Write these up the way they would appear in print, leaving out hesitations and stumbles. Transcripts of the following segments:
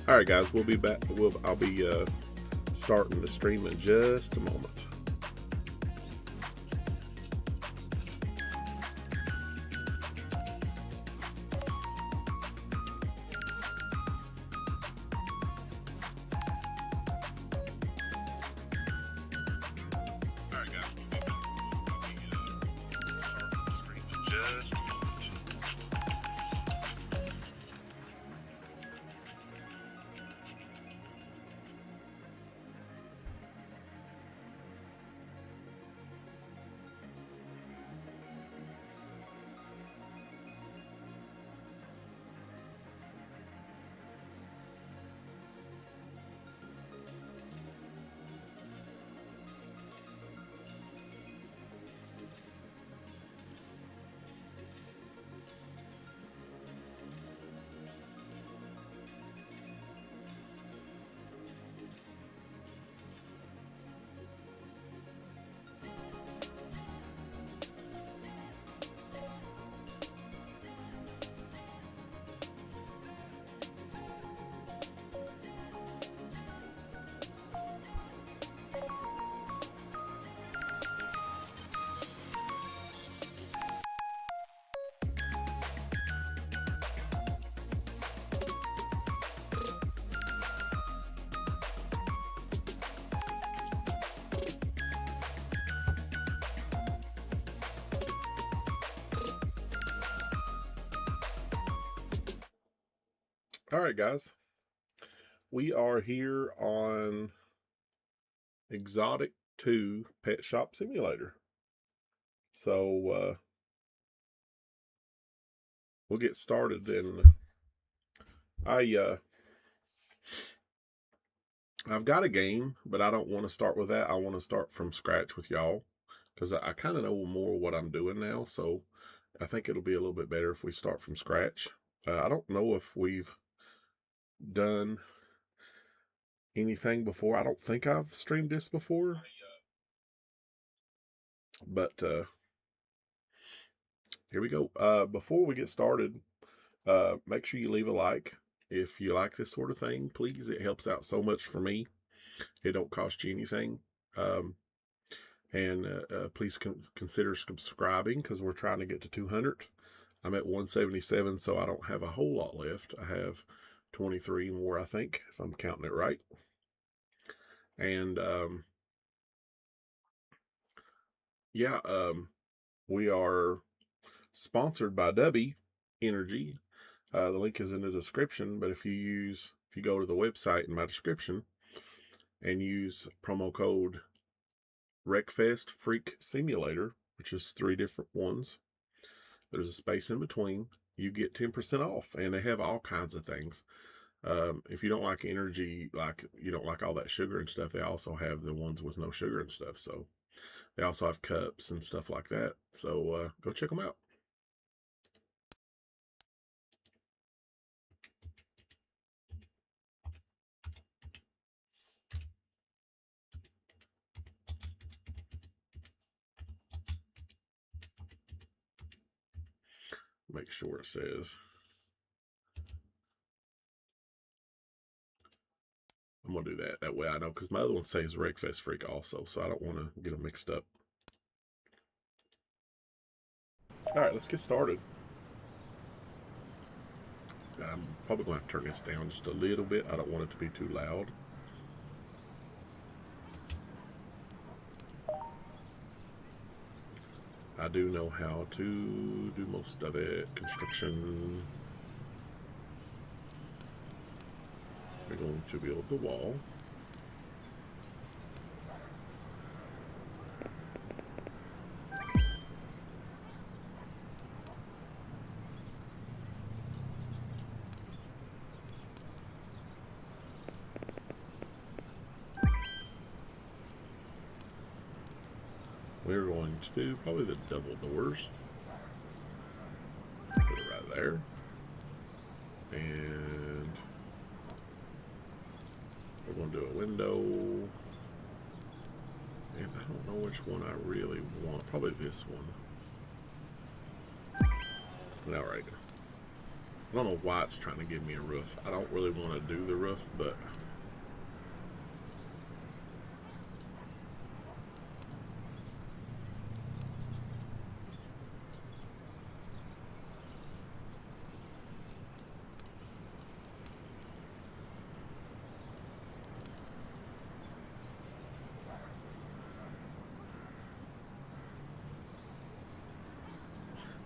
All right, guys, we'll be back. I'll be starting the stream in just a moment. All right, guys, we are here on Exotic 2 Pet Shop Simulator. So we'll get started. And I've got a game, but I don't want to start with that. I want to start from scratch with y'all because I kind of know more what I'm doing now. So I think it'll be a little bit better if we start from scratch. I don't know if we've done anything before. I don't think I've streamed this before, but here we go. Before we get started, make sure you leave a like if you like this sort of thing, please. It helps out so much for me. It don't cost you anything. And please consider subscribing because we're trying to get to 200. I'm at 177, so I don't have a whole lot left. I have 23 more, I think, if I'm counting it right. And we are sponsored by Dubby Energy. The link is in the description, but if you go to the website in my description and use promo code wreckfest freak simulator, which is 3 different ones, there's a space in between, you get 10% off, and they have all kinds of things. If you don't like energy, like you don't like all that sugar and stuff, they also have the ones with no sugar and stuff. So they also have cups and stuff like that. So go check them out. Make sure it says. I'm going to do that. That way I know, because my other one says Wreckfest Freak also, so I don't want to get them mixed up. All right, let's get started. I'm probably going to have to turn this down just a little bit. I don't want it to be too loud. I do know how to do most of it. Construction. We're going to build the wall. We're going to do probably the double doors. Put it right there. And we're going to do a window. And I don't know which one I really want. Probably this one. All right. I don't know why it's trying to give me a roof. I don't really want to do the roof, but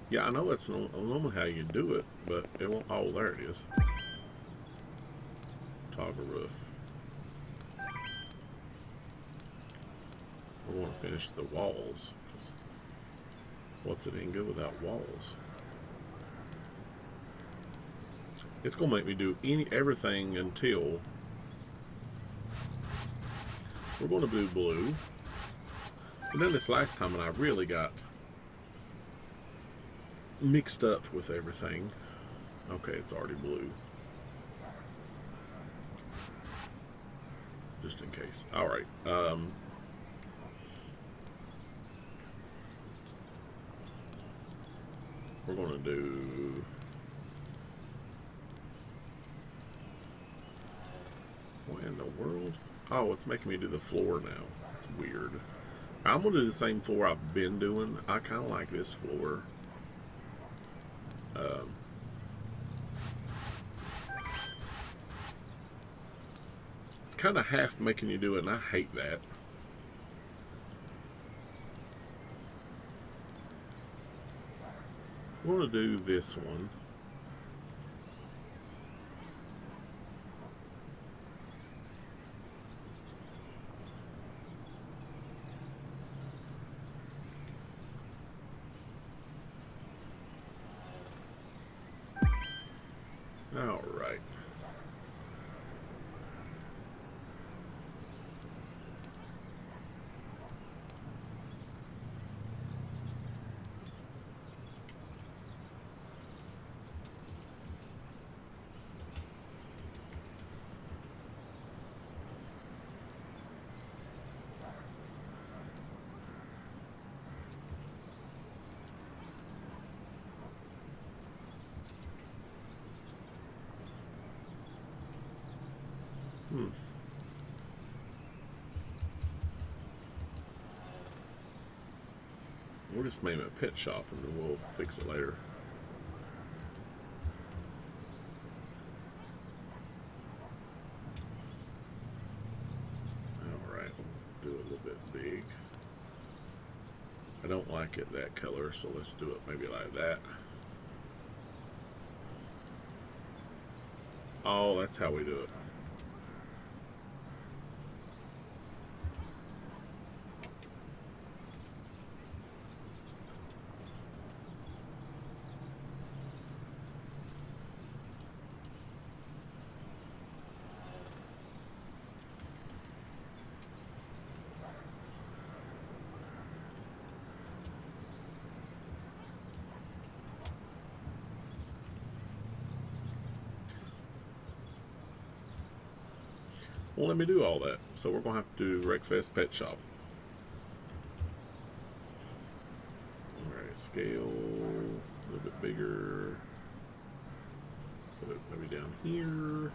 yeah, I know it's normally how you do it, but it won't. Oh, there it is. Toggle roof. I want to finish the walls. What's it ain't good without walls? It's gonna make me do everything until we're gonna do blue. And then this last time, and I really got mixed up with everything. Okay, it's already blue. Just in case. All right. We're gonna do. What in the world? Oh, it's making me do the floor now. That's weird. I'm gonna do the same floor I've been doing. I kind of like this floor. It's kind of half making you do it, and I hate that. We're gonna do this one. All right. We'll just name it a pet shop and then we'll fix it later. Alright, we'll do it a little bit big. I don't like it that color, so let's do it maybe like that. Oh, that's how we do it. Won't let me do all that, so we're gonna have to do wreckfest pet shop. Alright, scale a little bit bigger. Put it maybe down here.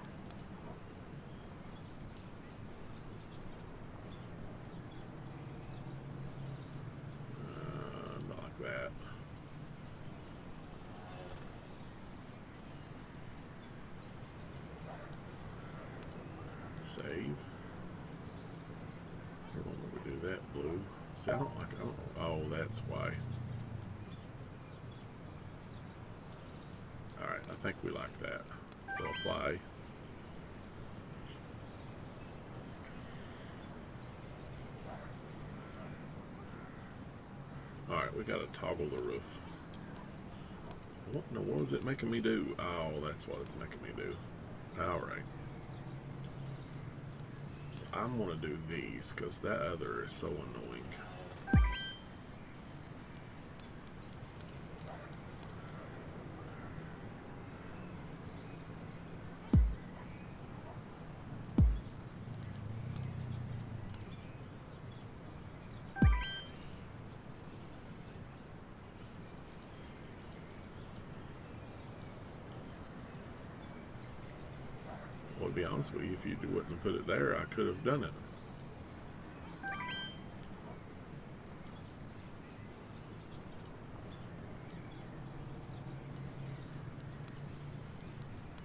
Not like that. Save. We're going to do that blue. See, I don't like it. Oh, that's why. Alright, I think we like that. So apply. Alright, we gotta toggle the roof. What in the world is it making me do? Oh, that's what it's making me do. Alright. So I'm gonna do these because that other is so annoying. would be honest with you, if you wouldn't have put it there, I could have done it.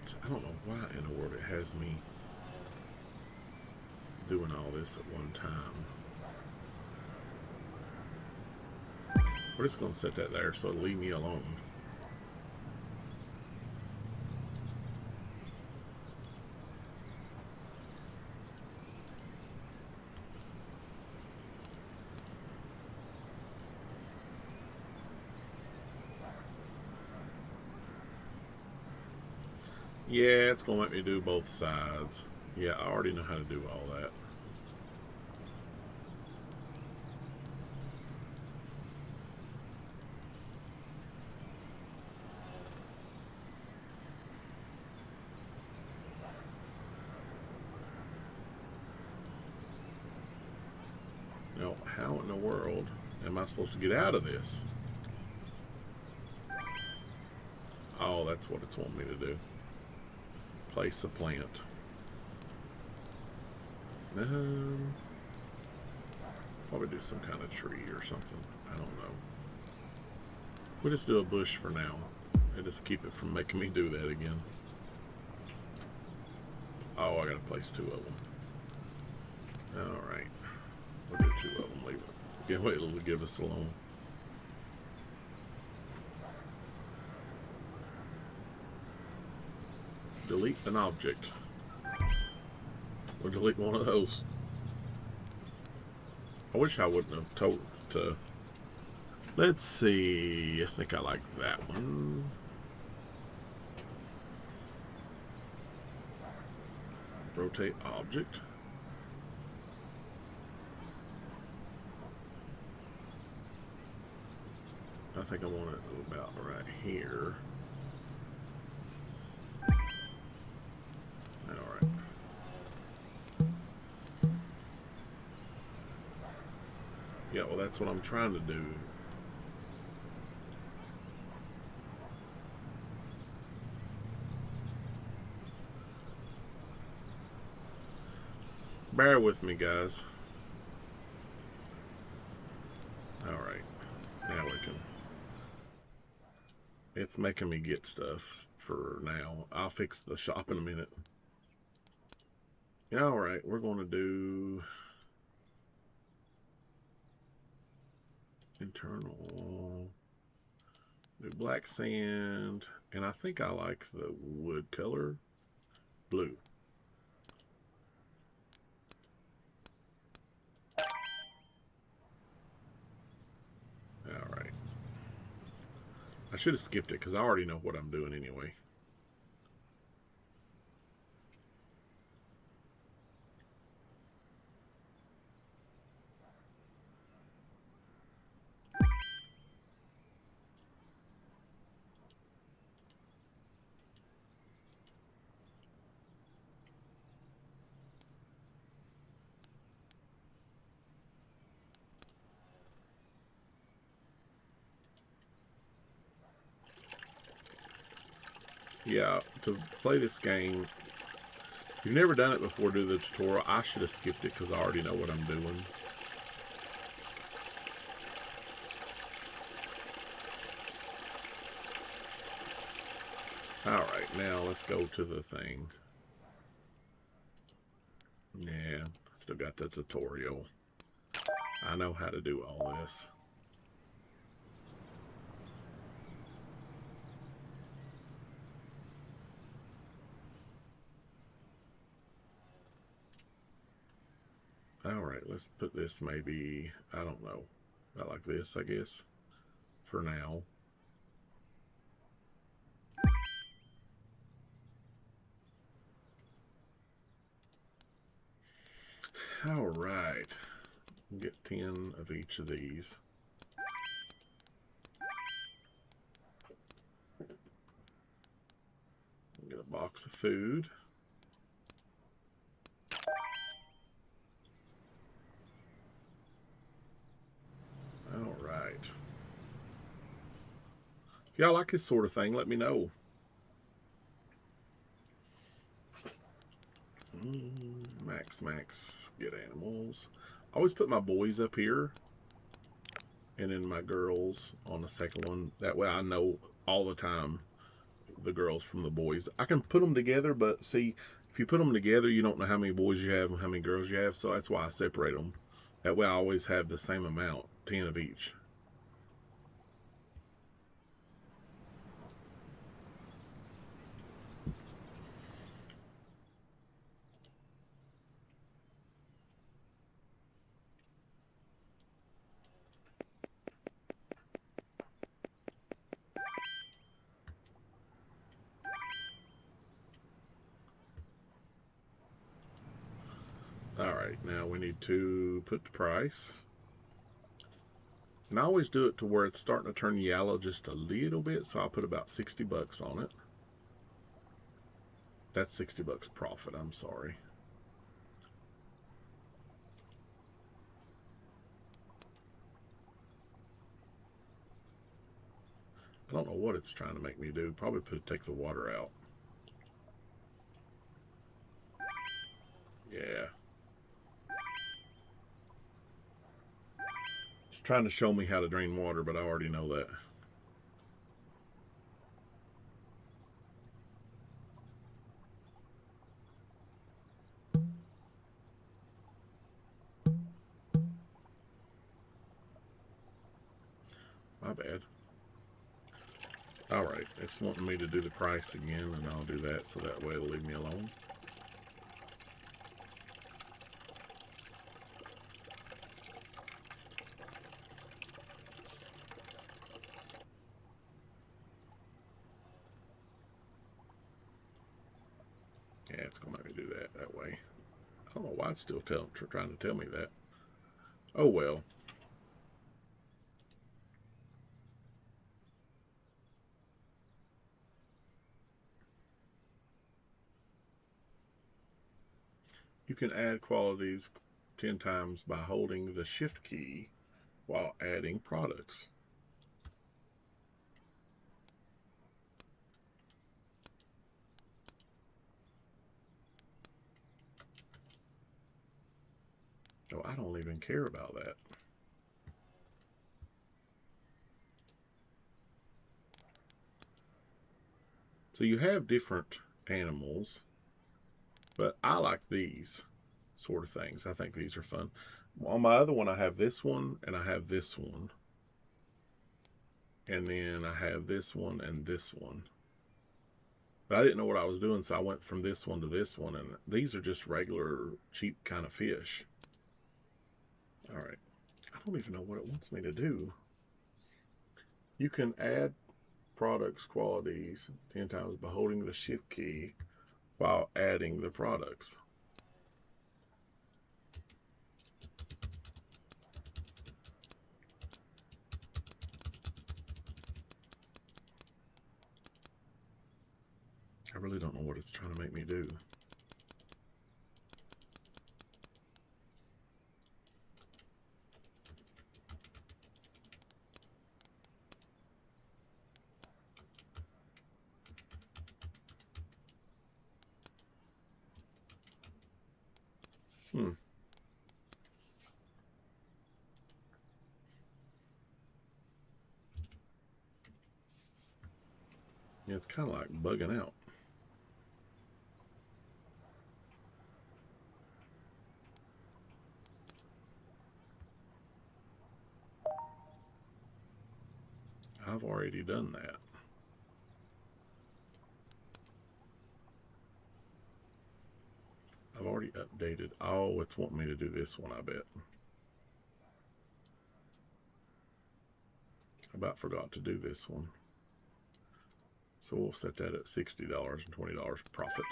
So I don't know why in the world it has me doing all this at one time. We're just going to set that there so it'll leave me alone. Yeah, it's going to make me do both sides. Yeah, I already know how to do all that. Now, how in the world am I supposed to get out of this? Oh, that's what it's wanting me to do. Place a plant. Probably do some kind of tree or something. I don't know. We'll just do a bush for now. And just keep it from making me do that again. Oh, I gotta place 2 of them. Alright. We'll do 2 of them. Leave it. Can't wait till to give us alone. Delete an object. Or delete one of those. I wish I wouldn't have told to. Let's see. I think I like that one. Rotate object. I think I want it about right here. Alright. Yeah, well, that's what I'm trying to do. Bear with me, guys. Alright. Now we can... It's making me get stuff for now. I'll fix the shop in a minute. Yeah, alright. We're going to do... internal... do black sand. And I think I like the wood color. Blue. Alright. I should have skipped it because I already know what I'm doing anyway. Yeah, to play this game, if you've never done it before, do the tutorial. I should have skipped it because I already know what I'm doing. Alright, now let's go to the thing. Yeah, still got the tutorial. I know how to do all this. Alright, let's put this maybe, I don't know, about like this, I guess, for now. Alright, get 10 of each of these. Get a box of food. Alright. If y'all like this sort of thing, let me know. Max, get animals. I always put my boys up here and then my girls on the second one. That way I know all the time the girls from the boys. I can put them together, but see, if you put them together, you don't know how many boys you have and how many girls you have, so that's why I separate them. That way I always have the same amount, 10 of each. Alright, now we need to put the price. And I always do it to where it's starting to turn yellow just a little bit, so I'll put about 60 bucks on it. That's 60 bucks profit, I'm sorry. I don't know what it's trying to make me do. Probably take the water out. Yeah. It's trying to show me how to drain water, but I already know that. My bad. Alright, it's wanting me to do the price again, and I'll do that so that way it'll leave me alone. Yeah, it's going to make me do that way. I don't know why it's still trying to tell me that. Oh well. You can add qualities 10 times by holding the shift key while adding products. Oh, I don't even care about that. So you have different animals, but I like these sort of things. I think these are fun. On my other one, I have this one and I have this one. And then I have this one and this one. But I didn't know what I was doing, so I went from this one to this one. And these are just regular, cheap kind of fish. All right. I don't even know what it wants me to do. You can add products qualities 10 times by holding the shift key while adding the products. I really don't know what it's trying to make me do. Yeah, it's kind of like bugging out. I've already done that. I've already updated. Oh, it's wanting me to do this one, I bet. I about forgot to do this one. So we'll set that at $60 and $20 profit.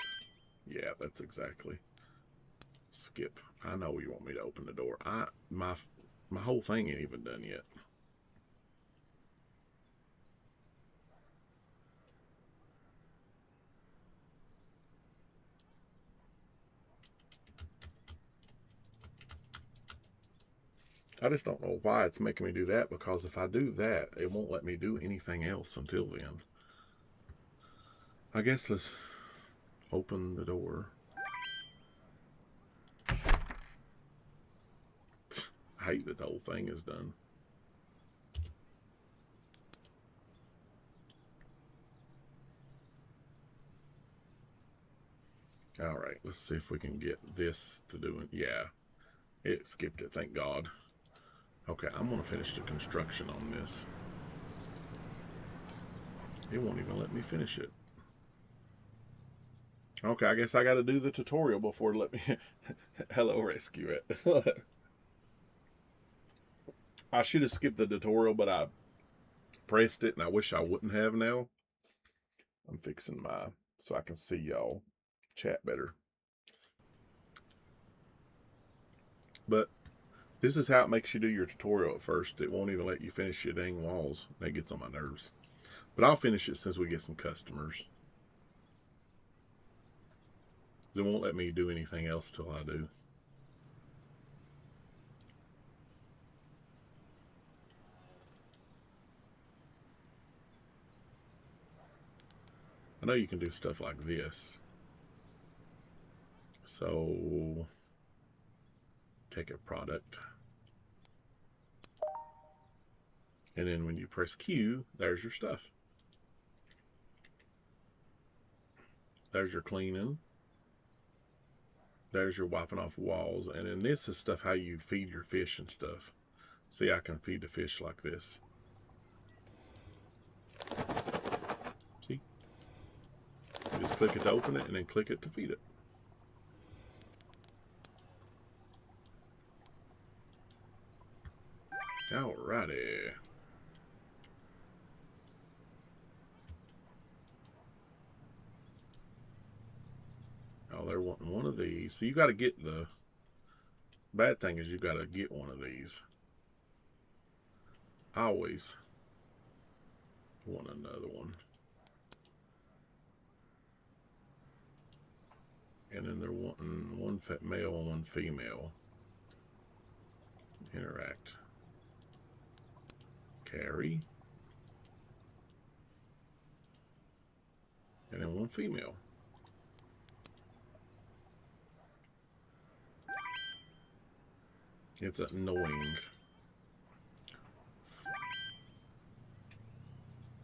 Yeah, that's exactly. Skip. I know you want me to open the door. My whole thing ain't even done yet. I just don't know why it's making me do that, because if I do that, it won't let me do anything else until then. I guess let's open the door. I hate that the whole thing is done. All right, let's see if we can get this to do it. Yeah, it skipped it, thank God. Okay, I'm going to finish the construction on this. It won't even let me finish it. Okay, I guess I got to do the tutorial before it let me... Hello, rescue it. I should have skipped the tutorial, but I pressed it, and I wish I wouldn't have now. I'm fixing my... so I can see y'all chat better. But this is how it makes you do your tutorial at first. It won't even let you finish your dang walls. That gets on my nerves. But I'll finish it since we get some customers. It won't let me do anything else till I do. I know you can do stuff like this. So, take a product. And then when you press Q, there's your stuff. There's your cleaning. There's your wiping off walls. And then this is stuff how you feed your fish and stuff. See, I can feed the fish like this. See? You just click it to open it and then click it to feed it. Alrighty. Oh, they're wanting one of these. So you got to get the... bad thing is you got to get one of these. I always want another one. And then they're wanting one male and one female. Interact. Carry. And then one female. It's annoying.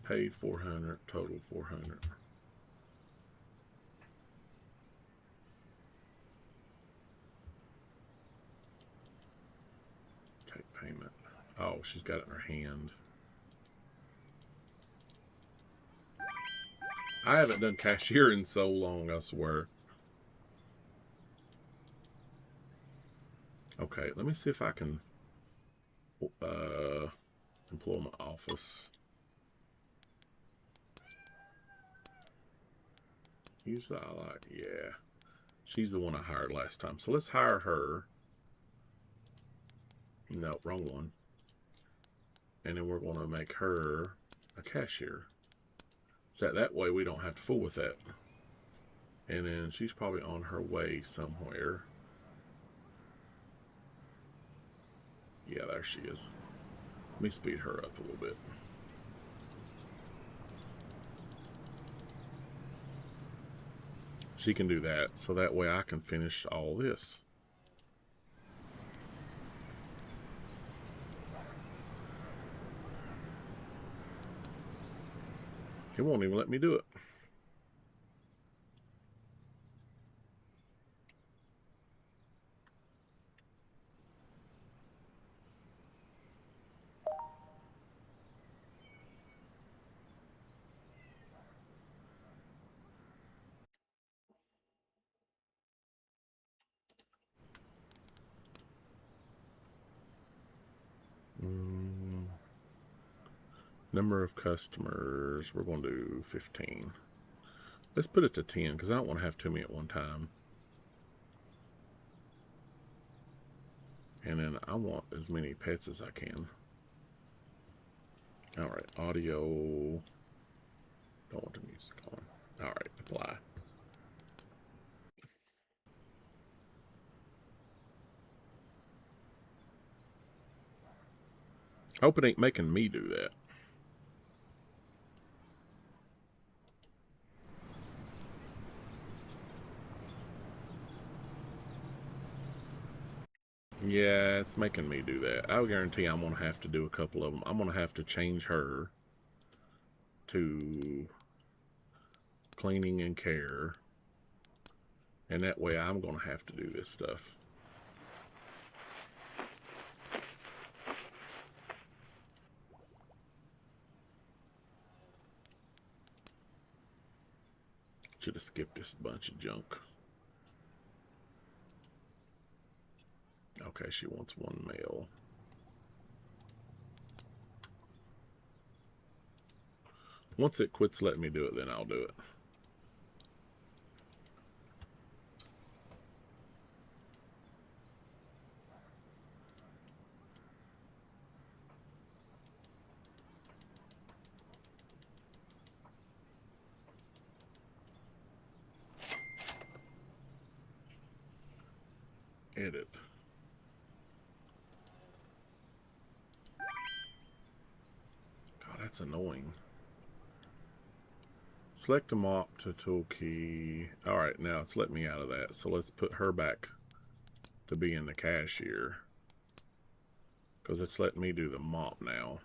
Paid 400, total 400. Take payment. Oh, she's got it in her hand. I haven't done cashier in so long, I swear. Okay, let me see if I can employ my office. Usually I like, yeah. She's the one I hired last time. So let's hire her. No, wrong one. And then we're going to make her a cashier. So that way we don't have to fool with that. And then she's probably on her way somewhere. Yeah, there she is. Let me speed her up a little bit. She can do that, so that way I can finish all this. It won't even let me do it. Number of customers, we're going to do 15. Let's put it to 10 because I don't want to have too many at one time. And then I want as many pets as I can. All right, audio. Don't want the music on. All right, apply. I hope it ain't making me do that. Yeah, it's making me do that. I guarantee I'm going to have to do a couple of them. I'm going to have to change her to cleaning and care. And that way I'm going to have to do this stuff. Should have skipped this bunch of junk. Okay, she wants one male. Once it quits letting me do it, then I'll do it. Edit. God, that's annoying. Select the mop to tool key. Alright, now it's let me out of that. So let's put her back to being the cashier. Because it's letting me do the mop now.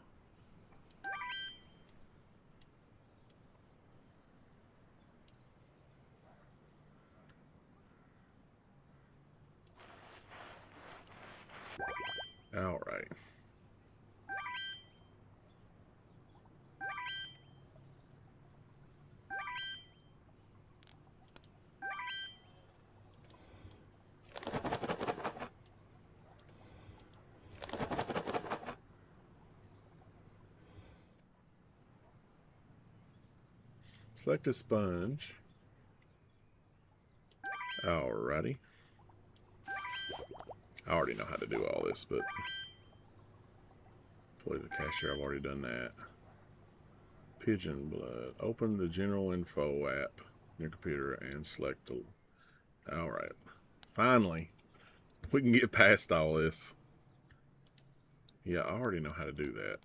Alright. Select a sponge. Alrighty. I already know how to do all this, but play the cashier, I've already done that. Pigeon blood. Open the general info app on your computer and select the... Alright. Finally, we can get past all this. Yeah, I already know how to do that.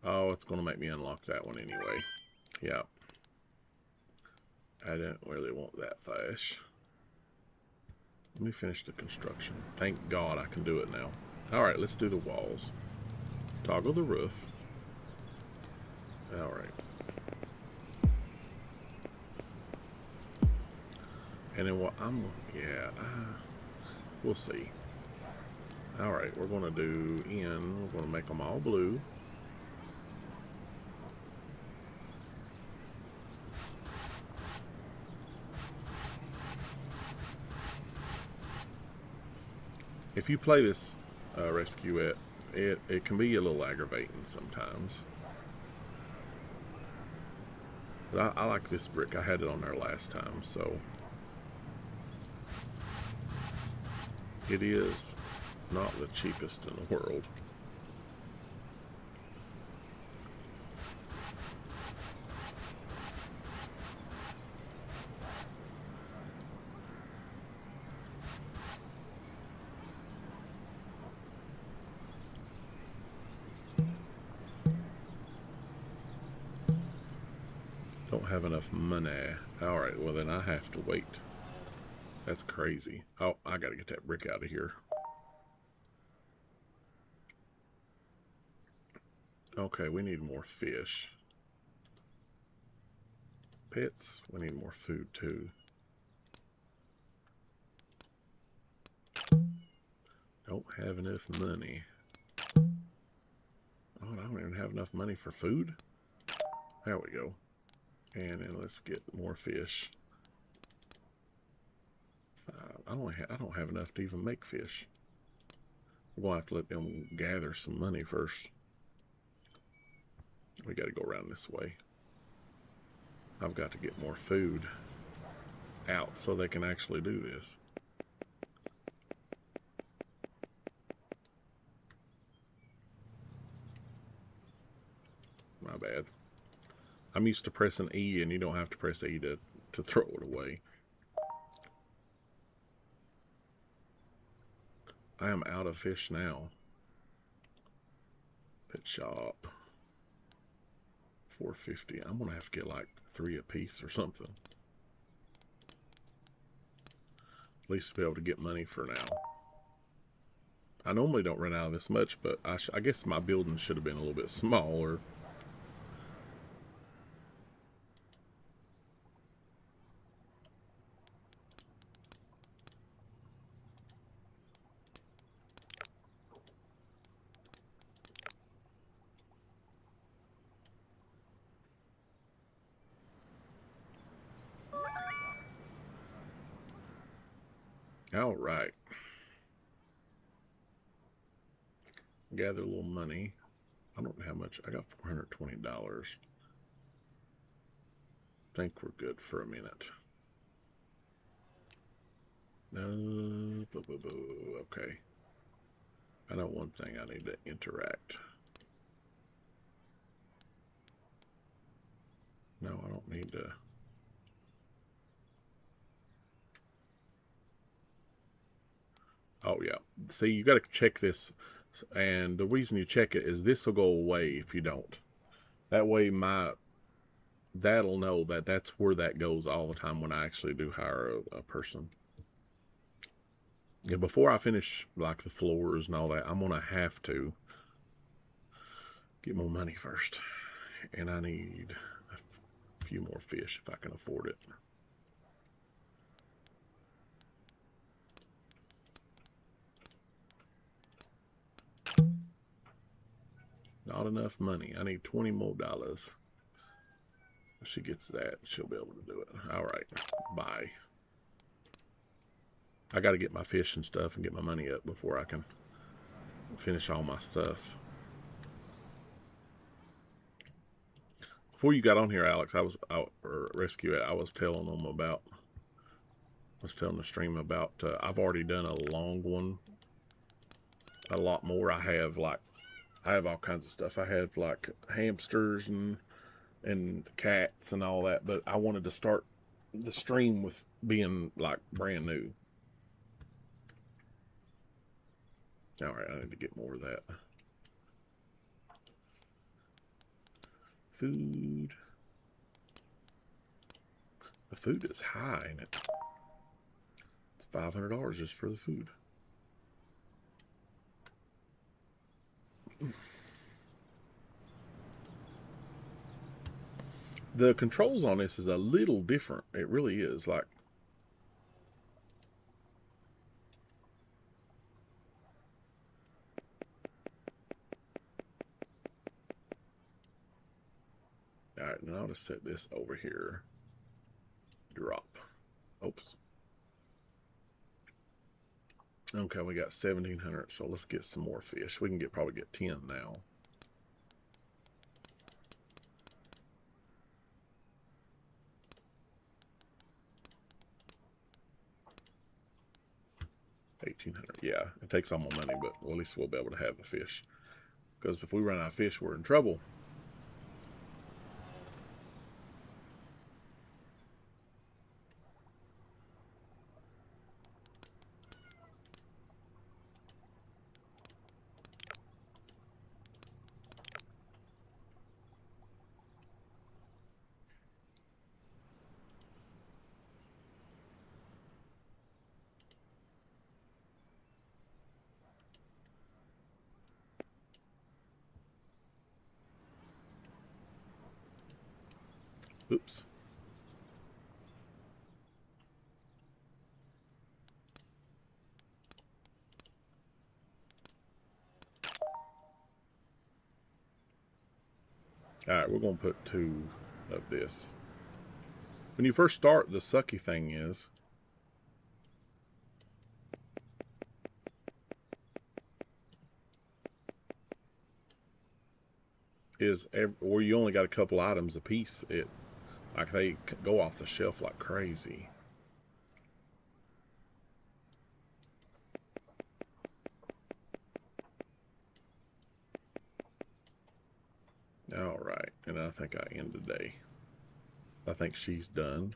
Oh, it's going to make me unlock that one anyway. Yeah. I didn't really want that flash. Let me finish the construction. Thank God I can do it now. Alright, let's do the walls. Toggle the roof. Alright. And then what we'll see. Alright, we're going to do we're going to make them all blue. If you play this rescue it can be a little aggravating sometimes. But I like this brick. I had it on there last time, so it is not the cheapest in the world. Don't have enough money. Alright, well then I have to wait. That's crazy. Oh, I gotta get that brick out of here. Okay, we need more fish. Pets, we need more food too. Don't have enough money. Oh, I don't even have enough money for food. There we go. And then let's get more fish. I don't have enough to even make fish. We're gonna have to let them gather some money first. We got to go around this way. I've got to get more food out so they can actually do this. My bad. I'm used to pressing E, and you don't have to press E to throw it away. I am out of fish now. Pet shop. 450. I'm gonna have to get like 3 a piece or something. At least to be able to get money for now. I normally don't run out of this much, but I guess my building should have been a little bit smaller. All right. Gather a little money. I don't know how much. I got $420. Think we're good for a minute. No, okay. I know one thing I need to interact. No, I don't need to. Oh, yeah. See, you got to check this. And the reason you check it is this will go away if you don't. That way that'll know that that's where that goes all the time when I actually do hire a person. Yeah, before I finish like the floors and all that, I'm going to have to get more money first. And I need a few more fish if I can afford it. Not enough money. I need $20 more. If she gets that, she'll be able to do it. All right. Bye. I got to get my fish and stuff and get my money up before I can finish all my stuff. Before you got on here, Alex, I was telling them about. I was telling the stream about. I've already done a long one. A lot more. I have all kinds of stuff. I have like hamsters and cats and all that. But I wanted to start the stream with being like brand new. All right, I need to get more of that. Food. The food is high, ain't it? It's $500 just for the food. The controls on this is a little different. It really is. Like, all right, now I'll just set this over here. Drop. Oops. Okay, we got 1,700, so let's get some more fish. We can probably get 10 now. $1,800. Yeah, it takes all my money, but at least we'll be able to have the fish. Because if we run out of fish, we're in trouble. Oops. All right, we're going to put 2 of this. When you first start, the sucky thing is or you only got a couple items a piece. Like they go off the shelf like crazy. All right, and I think I end the day. I think she's done.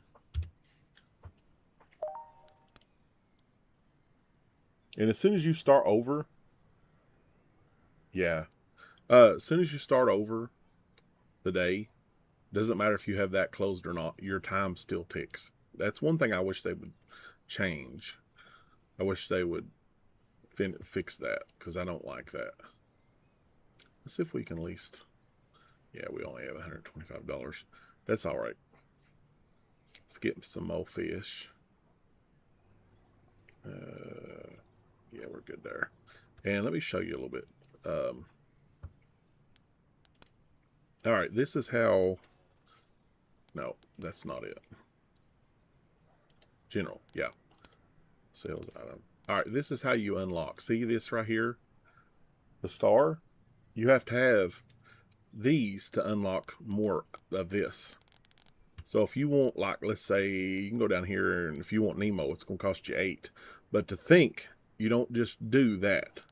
And as soon as you start over, yeah, as soon as you start over the day, doesn't matter if you have that closed or not, your time still ticks. That's one thing I wish they would change. I wish they would fix that, because I don't like that. Let's see if we can at least... Yeah, we only have $125. That's all right. Let's get some more fish. Yeah, we're good there. And let me show you a little bit. All right, this is how... No, that's not it. General, yeah. Sales item. All right, this is how you unlock. See this right here? The star? You have to have these to unlock more of this. So if you want, like, let's say, you can go down here, and if you want Nemo, it's going to cost you 8. But to think, you don't just do that.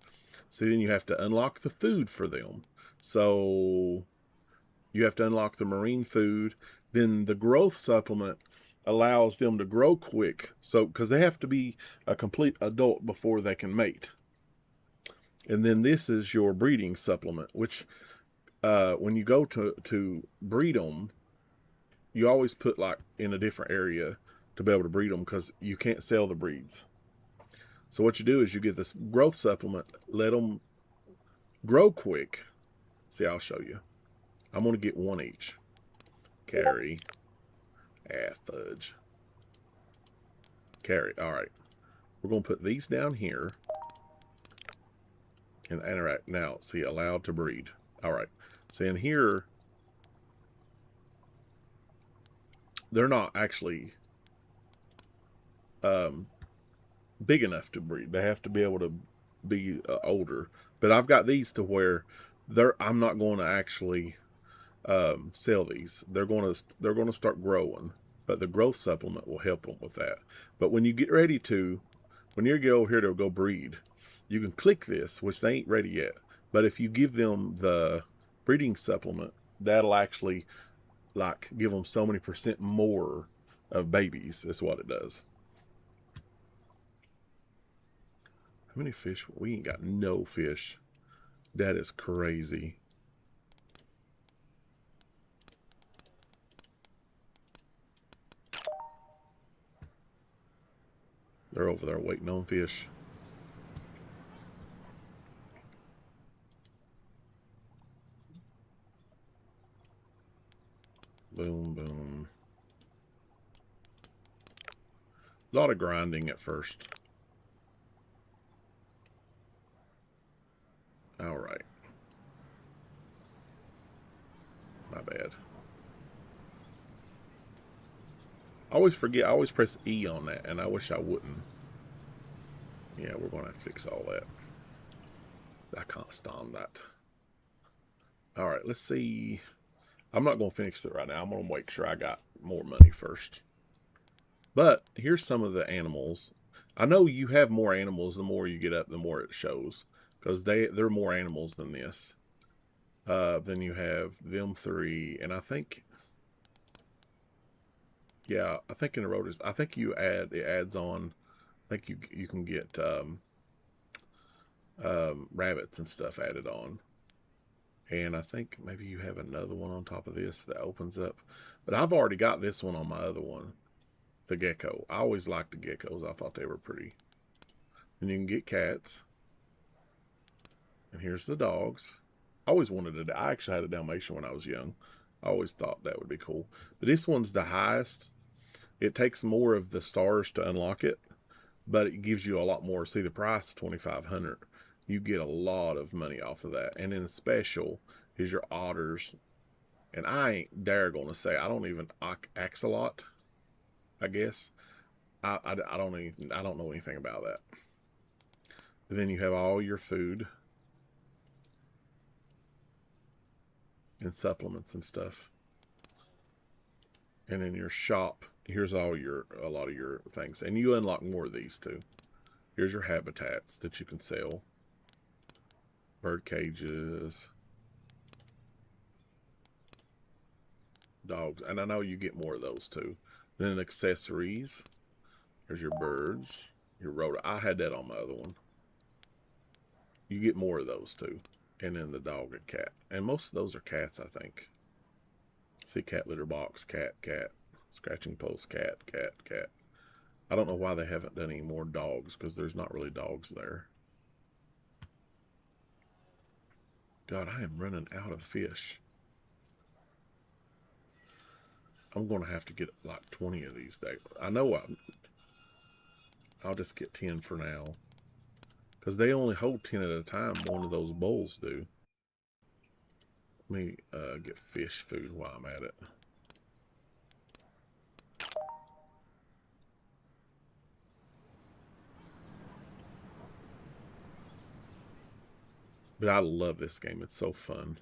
So then you have to unlock the food for them. So you have to unlock the marine food. Then the growth supplement allows them to grow quick. So, because they have to be a complete adult before they can mate. And then this is your breeding supplement, which when you go to breed them, you always put like in a different area to be able to breed them, because you can't sell the breeds. So what you do is you get this growth supplement, let them grow quick. See, I'll show you. I'm going to get one each. Carry. Fudge. Carry. All right. We're going to put these down here. And interact. Now, see, allowed to breed. All right. So in here, they're not actually big enough to breed. They have to be able to be older. But I've got these to where I'm not going to actually sell these. They're going to start growing, but the growth supplement will help them with that. But when you get ready to, when you get over here to go breed, you can click this, which they ain't ready yet. But if you give them the breeding supplement, that'll actually like give them so many % more of babies. Is what it does. How many fish? We ain't got no fish. That is crazy. They're over there waiting on fish. Boom, boom. A lot of grinding at first. All right. My bad. I always forget. I always press E on that, and I wish I wouldn't. Yeah, we're going to fix all that. I can't stand that. All right, let's see. I'm not going to finish it right now. I'm going to make sure I got more money first. But here's some of the animals. I know you have more animals. The more you get up, the more it shows. Because they're more animals than this. Then you have them 3. And I think... Yeah, I think in the road is... I think it adds on... I think you can get rabbits and stuff added on. And I think maybe you have another one on top of this that opens up. But I've already got this one on my other one. The gecko. I always liked the geckos. I thought they were pretty. And you can get cats. And here's the dogs. I always wanted I actually had a Dalmatian when I was young. I always thought that would be cool. But this one's the highest. It takes more of the stars to unlock it. But it gives you a lot more. See, the price is $2,500. You get a lot of money off of that. And then the special is your otters. And I ain't dare going to say, I don't even axolot, I guess. I don't know anything about that. But then you have all your food and supplements and stuff. And in your shop, here's a lot of your things. And you unlock more of these too. Here's your habitats that you can sell. Bird cages. Dogs. And I know you get more of those too. Then accessories. Here's your birds. Your rotor. I had that on my other one. You get more of those too. And then the dog and cat. And most of those are cats, I think. See, cat litter box, cat. Scratching post, cat. I don't know why they haven't done any more dogs, because there's not really dogs there. God, I am running out of fish. I'm going to have to get like 20 of these days. I know I'll just get 10 for now. Because they only hold 10 at a time, one of those bowls do. Let me get fish food while I'm at it. But I love this game. It's so fun.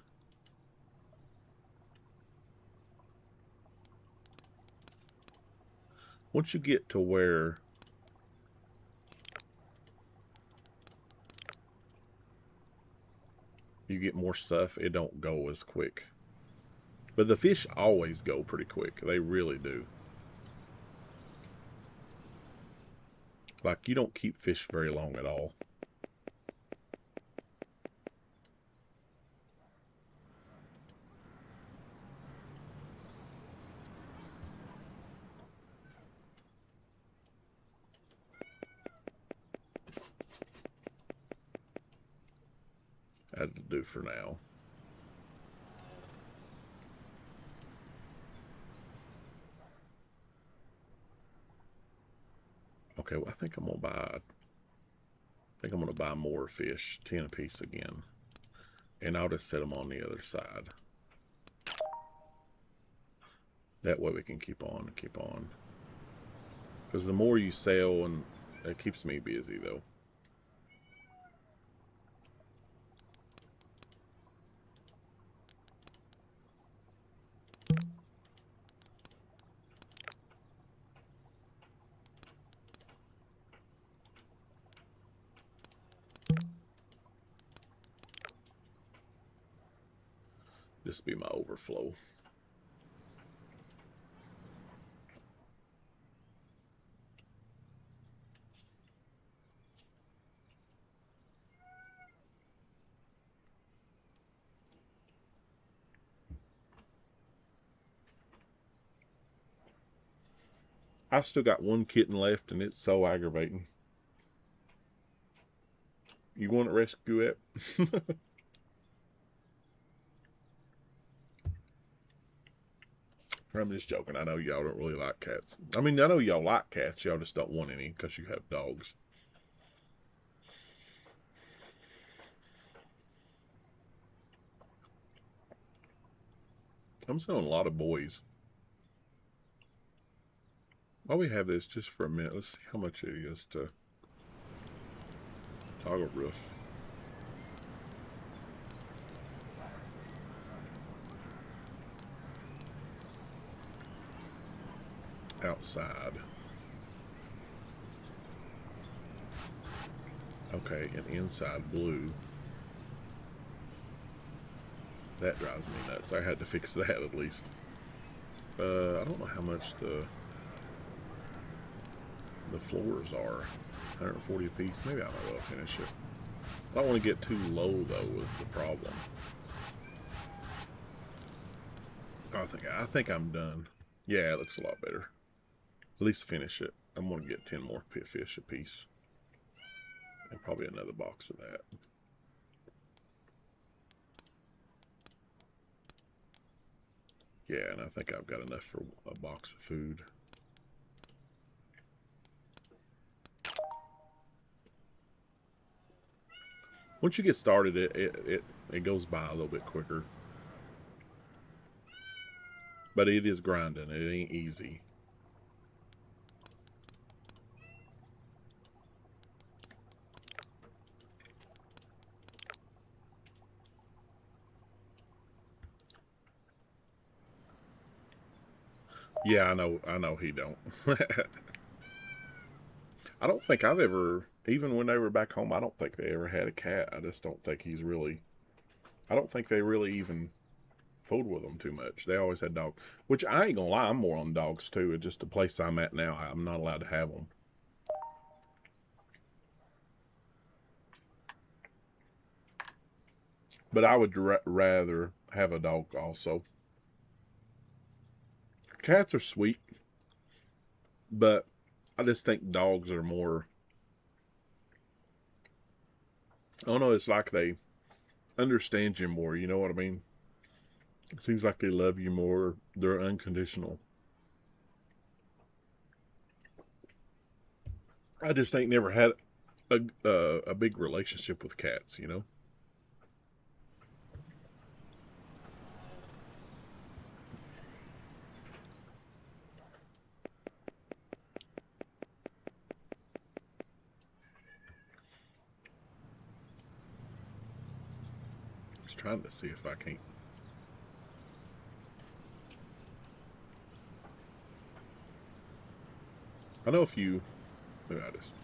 Once you get to where you get more stuff, it don't go as quick. But the fish always go pretty quick. They really do. Like, you don't keep fish very long at all. That'll do for now. Okay, well, I think I'm gonna buy more fish, 10 a piece again. And I'll just set them on the other side. That way we can keep on and keep on. Because the more you sell, and it keeps me busy though. This will be my overflow. I still got one kitten left, and it's so aggravating. You want to rescue it? I'm just joking. I know y'all don't really like cats. I mean, I know y'all like cats. Y'all just don't want any because you have dogs. I'm selling a lot of boys. While we have this just for a minute, let's see how much it is to toggle roof. Outside. Okay, and inside blue. That drives me nuts. I had to fix that at least. I don't know how much the floors are. 140 a piece. Maybe I might be able to finish it. I don't want to get too low though, is the problem. I think I'm done. Yeah, it looks a lot better. At least finish it. I'm going to get 10 more fish a piece. And probably another box of that. Yeah, and I think I've got enough for a box of food. Once you get started, it goes by a little bit quicker. But it is grinding. It ain't easy. Yeah, I know he don't. I don't think I've ever, even when they were back home, I don't think they ever had a cat. I just don't think he's really, I don't think they really even fooled with them too much. They always had dogs, which I ain't gonna lie, I'm more on dogs too. It's just the place I'm at now, I'm not allowed to have them. But I would rather have a dog also. Cats are sweet, but I just think dogs are more, I don't know, it's like they understand you more. You know what I mean? It seems like they love you more. They're unconditional. I just ain't never had a big relationship with cats. You know. Just trying to see if I can't. I know if you. Maybe I just.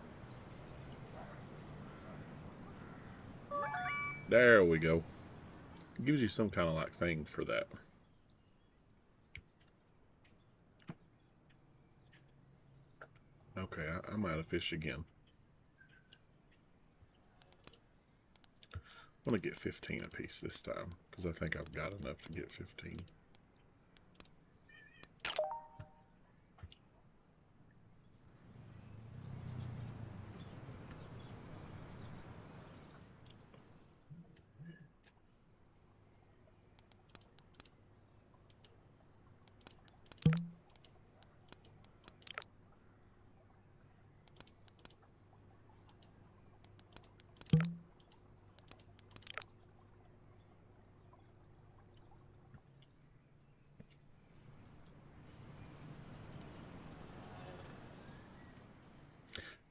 There we go. It gives you some kind of like thing for that. Okay, I'm out of fish again. I'm going to get 15 a piece this time because I think I've got enough to get 15.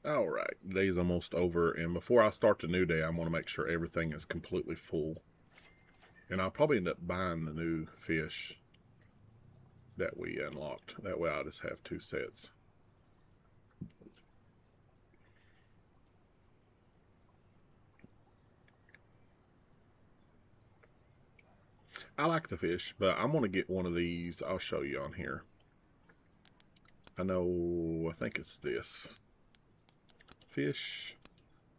All right, the day's almost over, and before I start the new day, I want to make sure everything is completely full. And I'll probably end up buying the new fish that we unlocked. That way I'll just have 2 sets. I like the fish, but I'm going to get one of these. I'll show you on here. I think it's this. Fish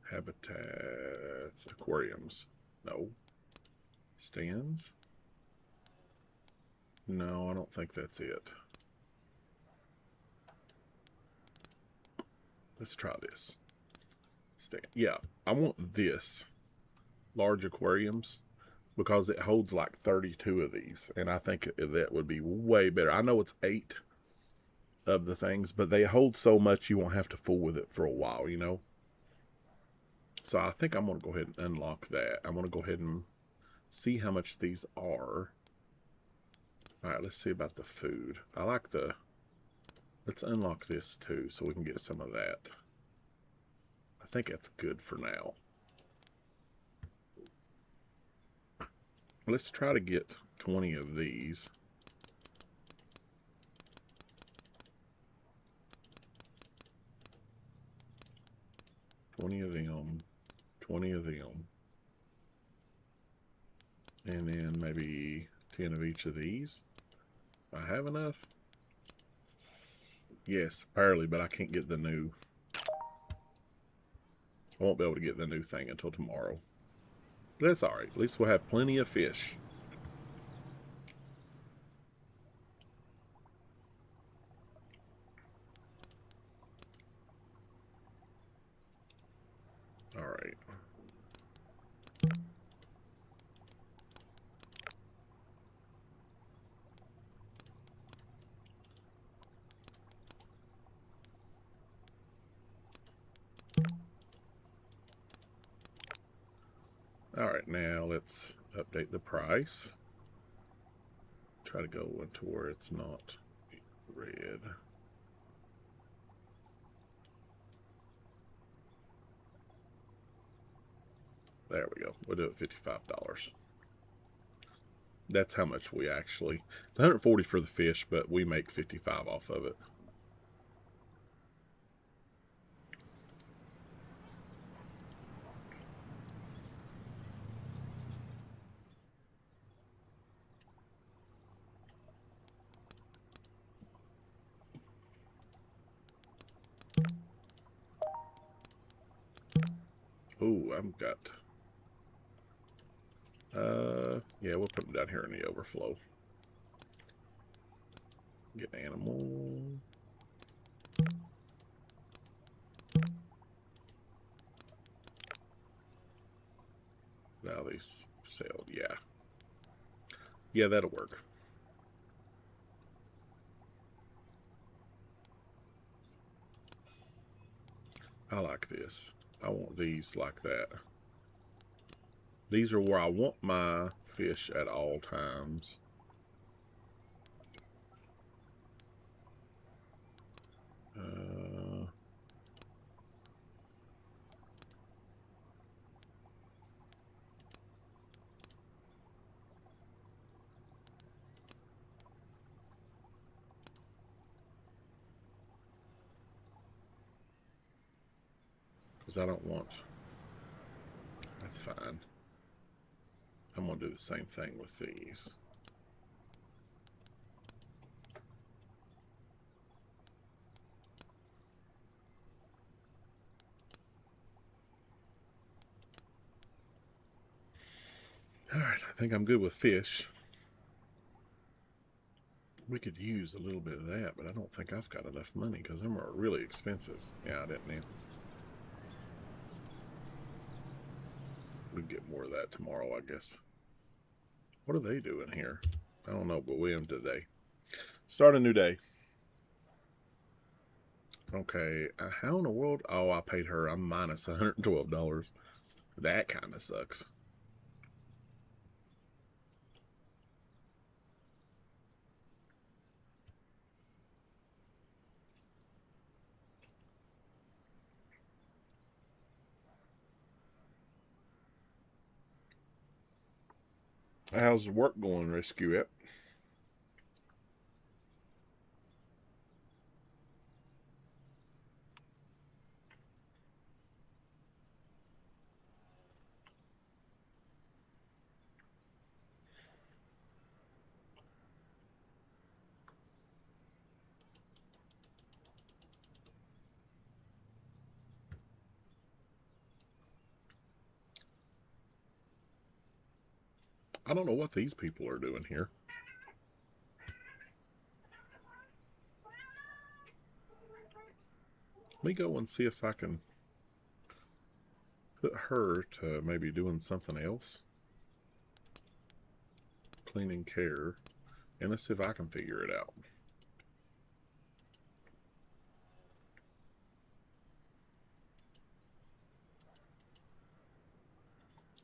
habitats, aquariums. No. Stands? No, I don't think that's it. Let's try this. Yeah, I want this. Large aquariums. Because it holds like 32 of these. And I think that would be way better. I know it's 8 of the things, but they hold so much you won't have to fool with it for a while, you know? So I think I'm going to go ahead and unlock that. I'm going to go ahead and see how much these are. All right, let's see about the food. I like the... Let's unlock this too so we can get some of that. I think that's good for now. Let's try to get 20 of these. $20 of them. 20 of them. And then maybe 10 of each of these. I have enough? Yes, barely, but I can't get the new. I won't be able to get the new thing until tomorrow. But that's alright. At least we'll have plenty of fish. Alright. Alright, now let's update the price. Try to go into where it's not red. There we go. We'll do it $55. That's how much we actually... It's $140 for the fish, but we make $55 off of it. Ooh, I've got... yeah, we'll put them down here in the overflow. Get animal. Now these sailed. Yeah. Yeah, that'll work. I like this. I want these like that. These are where I want my fish at all times. Because I don't want... That's fine. I'm going to do the same thing with these. Alright, I think I'm good with fish. We could use a little bit of that, but I don't think I've got enough money because them are really expensive. Yeah, I didn't answer. We'd get more of that tomorrow, I guess. What are they doing here? I don't know, but we am today. Start a new day. Okay, how in the world? Oh, I paid her. I'm minus $112. That kind of sucks. How's work going, Rescue It? I don't know what these people are doing here. Let me go and see if I can put her to maybe doing something else. Cleaning care. And let's see if I can figure it out.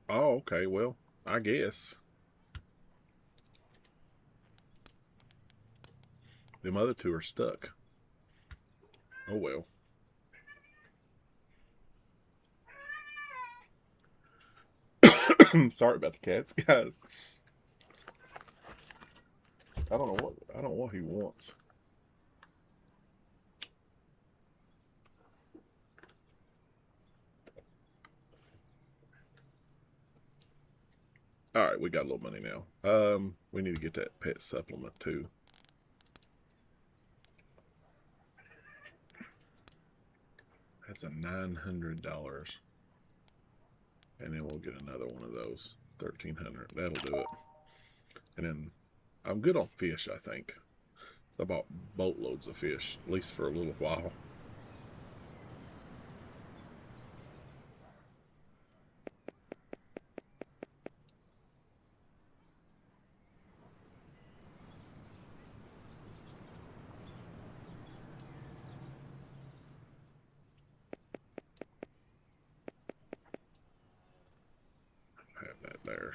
Oh, okay, well, I guess. Them other two are stuck. Oh, well. Sorry about the cats, guys. I don't know what he wants. All right, we got a little money now. We need to get that pet supplement too. That's a $900, and then we'll get another one of those. $1,300. That'll do it. And then I'm good on fish, I think. I bought boatloads of fish, at least for a little while. Have that there.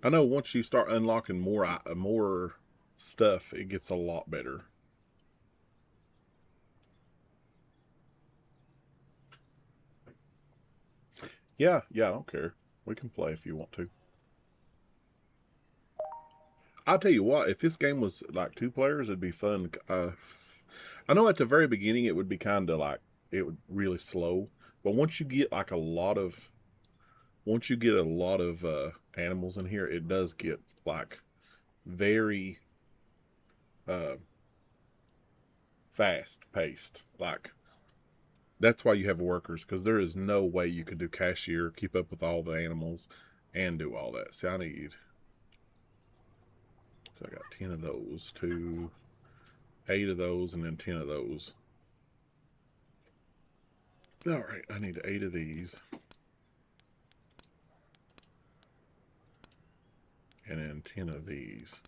I know once you start unlocking more stuff, it gets a lot better. Yeah, I don't care. We can play if you want to. I'll tell you what, if this game was like 2 players, it'd be fun. I know at the very beginning it would be kind of like, it would really slow. But once you get like once you get a lot of animals in here, it does get like very fast paced. Like, that's why you have workers, because there is no way you could do cashier, keep up with all the animals, and do all that. See, I need... So I got 10 of those, 8 of those, and then 10 of those. Alright, I need 8 of these. And then 10 of these.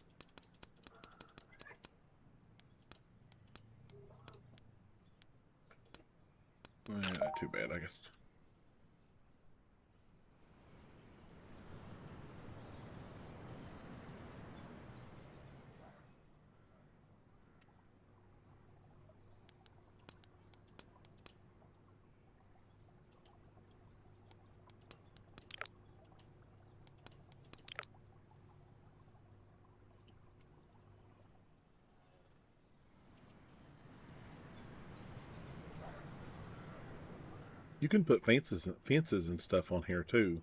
Not too bad, I guess. You can put fences and stuff on here too,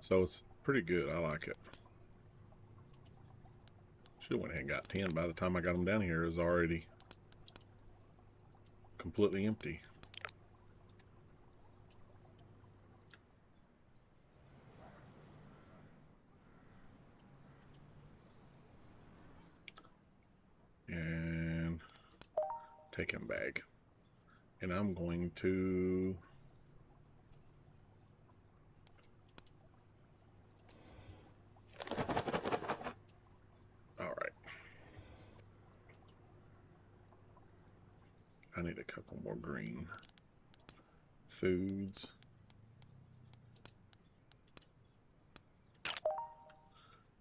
so it's pretty good. I like it. Should have went ahead and got 10. By the time I got them down here, it was already completely empty. And take him back. And I'm going to... Alright. I need a couple more green foods.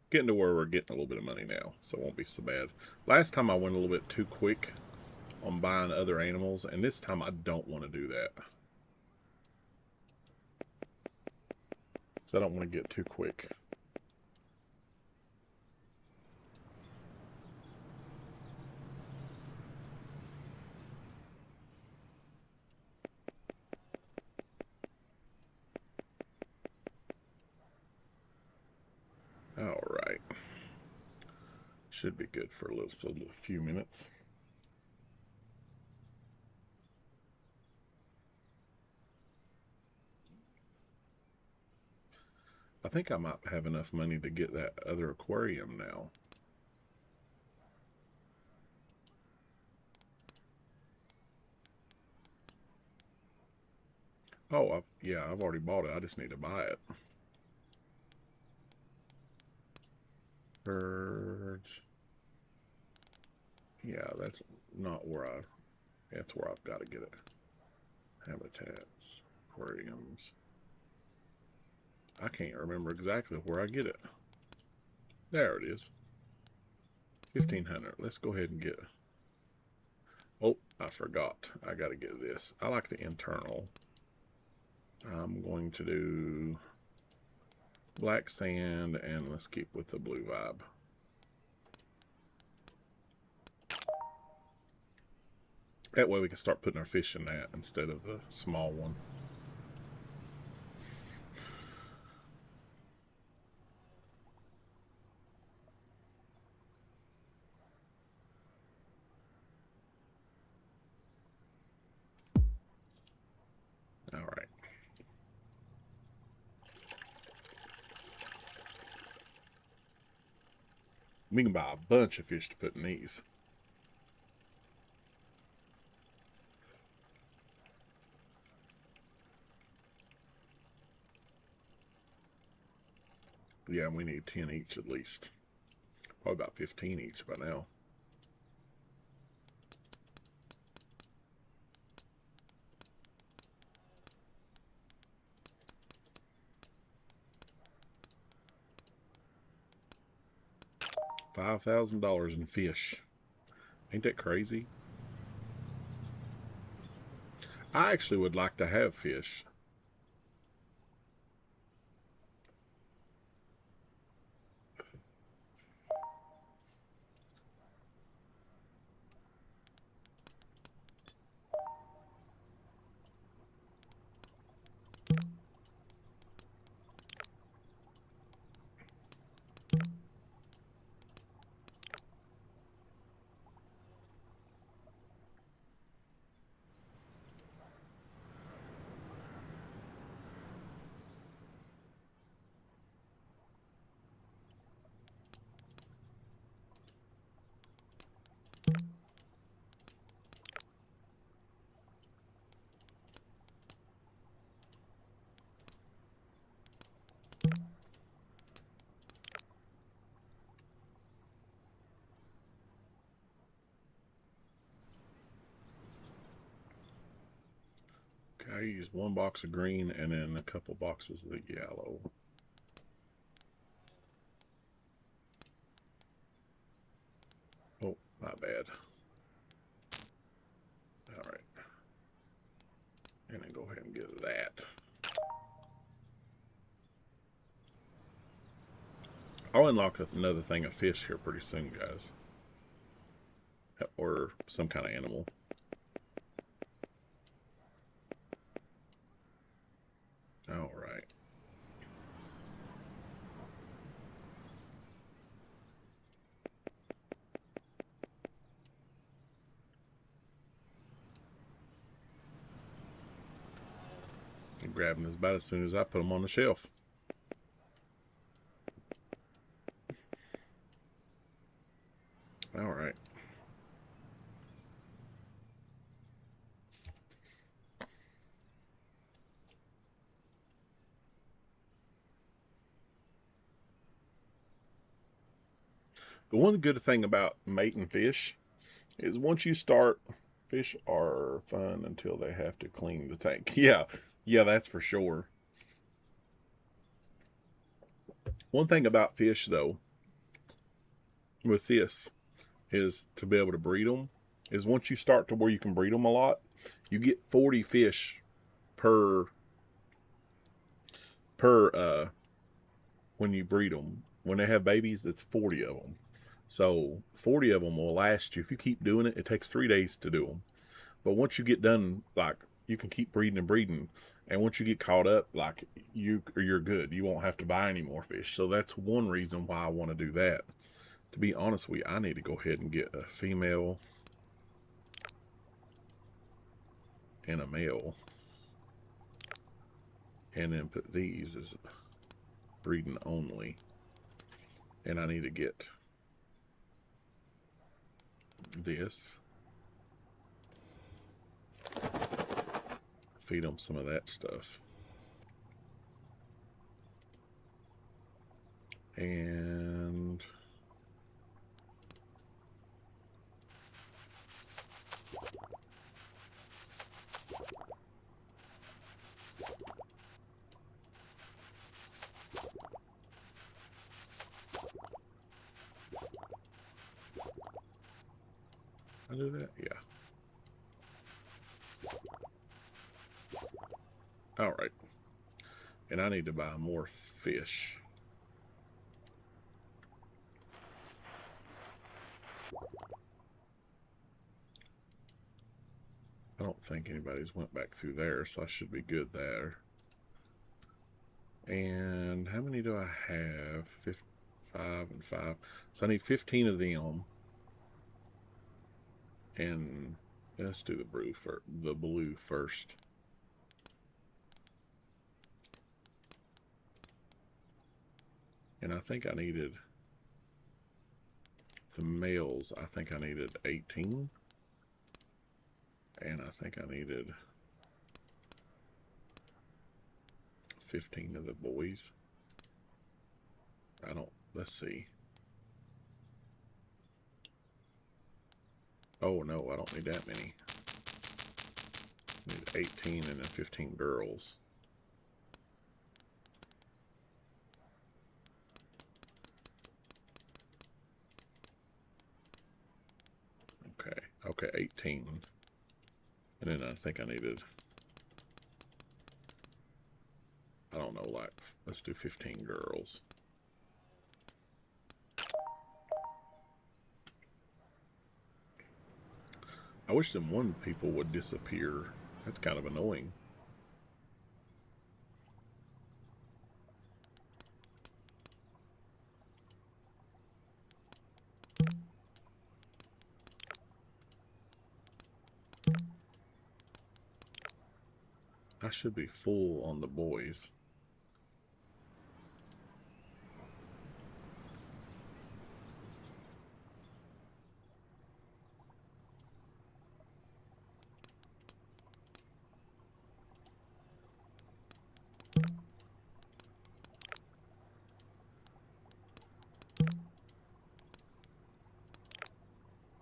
Getting to where we're getting a little bit of money now, so it won't be so bad. Last time I went a little bit too quick on buying other animals, and this time I don't want to do that. So I don't want to get too quick. Alright. Should be good for a few minutes. I think I might have enough money to get that other aquarium now. Oh, I've already bought it. I just need to buy it. Birds. Yeah, that's not where that's where I've got to get it. Habitats, aquariums. I can't remember exactly where I get it. There it is. 1,500. Let's go ahead and get... Oh, I forgot. I got to get this. I like the internal. I'm going to do black sand, and let's keep with the blue vibe. That way we can start putting our fish in that instead of the small one. All right. We can buy a bunch of fish to put in these. Yeah, we need 10 each at least. Probably about 15 each by now. $5,000 in fish. Ain't that crazy? I actually would like to have fish. I use 1 box of green and then a couple boxes of the yellow. Oh, my bad. All right. And then go ahead and get that. I'll unlock another thing of fish here pretty soon, guys. Or some kind of animal. All right. I'm grabbing this about as soon as I put them on the shelf. All right. The one good thing about mating fish is once you start, fish are fun until they have to clean the tank. Yeah, that's for sure. One thing about fish, though, with this is to be able to breed them, is once you start to where you can breed them a lot, you get 40 fish per when you breed them. When they have babies, it's 40 of them. So 40 of them will last you. If you keep doing it, it takes 3 days to do them. But once you get done, like, you can keep breeding and breeding. And once you get caught up, like, you're good. You won't have to buy any more fish. So that's one reason why I want to do that. To be honest with you, I need to go ahead and get a female and a male. And then put these as breeding only. And I need to get this. Feed them some of that stuff. And I do that? Yeah. All right. And I need to buy more fish. I don't think anybody's went back through there, so I should be good there. And how many do I have? 5 and 5. So I need 15 of them. And let's do the blue first. And I think I needed the males. I think I needed 18. And I think I needed 15 of the boys. Let's see. Oh no, I don't need that many. I need 18 and then 15 girls. Okay, 18. And then I think I needed, I don't know, like, let's do 15 girls. I wish them one people would disappear. That's kind of annoying. I should be full on the boys.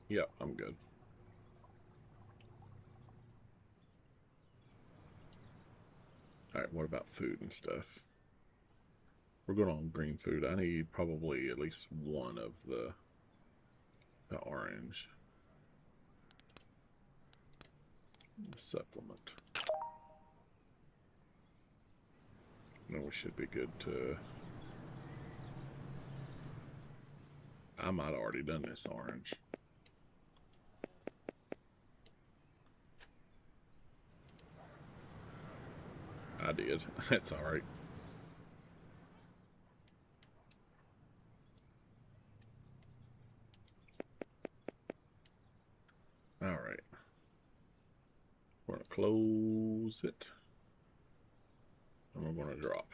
Yep, I'm good. Alright, what about food and stuff? We're going on green food. I need probably at least one of the orange. The supplement. No, we should be good to... I might have already done this orange. I did. That's alright. Alright. We're going to close it. And we're going to drop.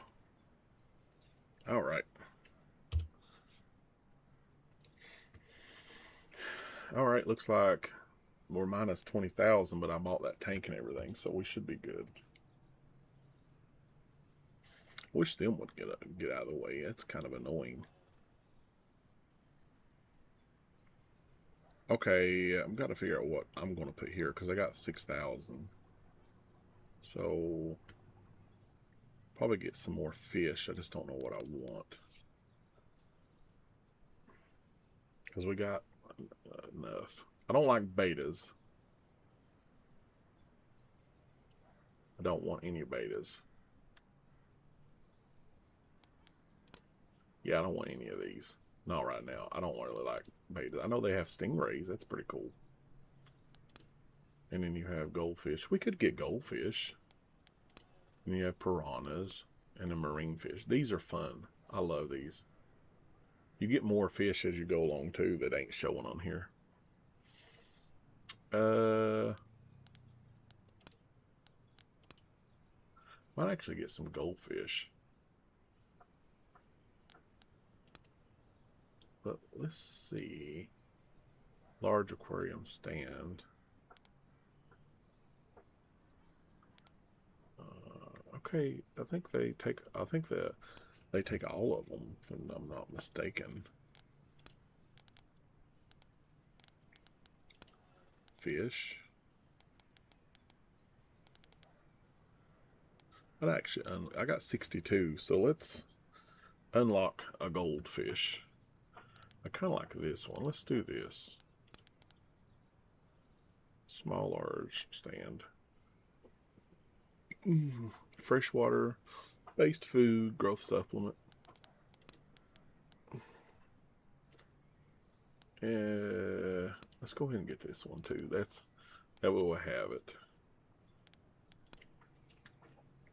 Alright. Alright, looks like we're minus 20,000, but I bought that tank and everything, so we should be good. Wish them would get out of the way. That's kind of annoying. Okay, I've got to figure out what I'm going to put here, because I got 6,000. So, probably get some more fish. I just don't know what I want. Because we got enough. I don't like betas. I don't want any betas. Yeah, I don't want any of these. Not right now. I don't really like betas. I know they have stingrays. That's pretty cool. And then you have goldfish. We could get goldfish. And you have piranhas and a marine fish. These are fun. I love these. You get more fish as you go along too that ain't showing on here. Might actually get some goldfish. But let's see. Large aquarium stand. Okay, I think they take all of them, if I'm not mistaken. Fish. But actually, I got 62, so let's unlock a goldfish. I kind of like this one. Let's do this. Small, large stand. Freshwater, based food, growth supplement. Let's go ahead and get this one too. That way we'll have it.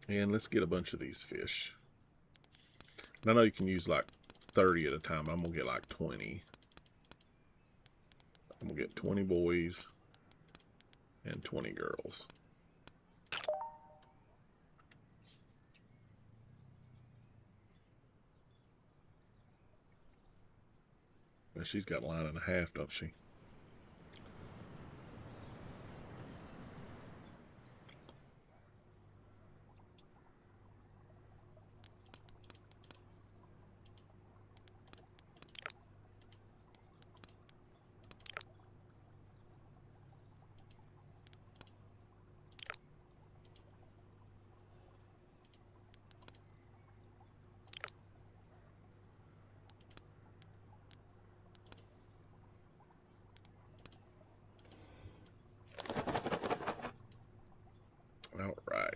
And let's get a bunch of these fish. And I know you can use like 30 at a time. I'm gonna get like 20. I'm gonna get 20 boys and 20 girls. But she's got a line and a half, don't she? All right.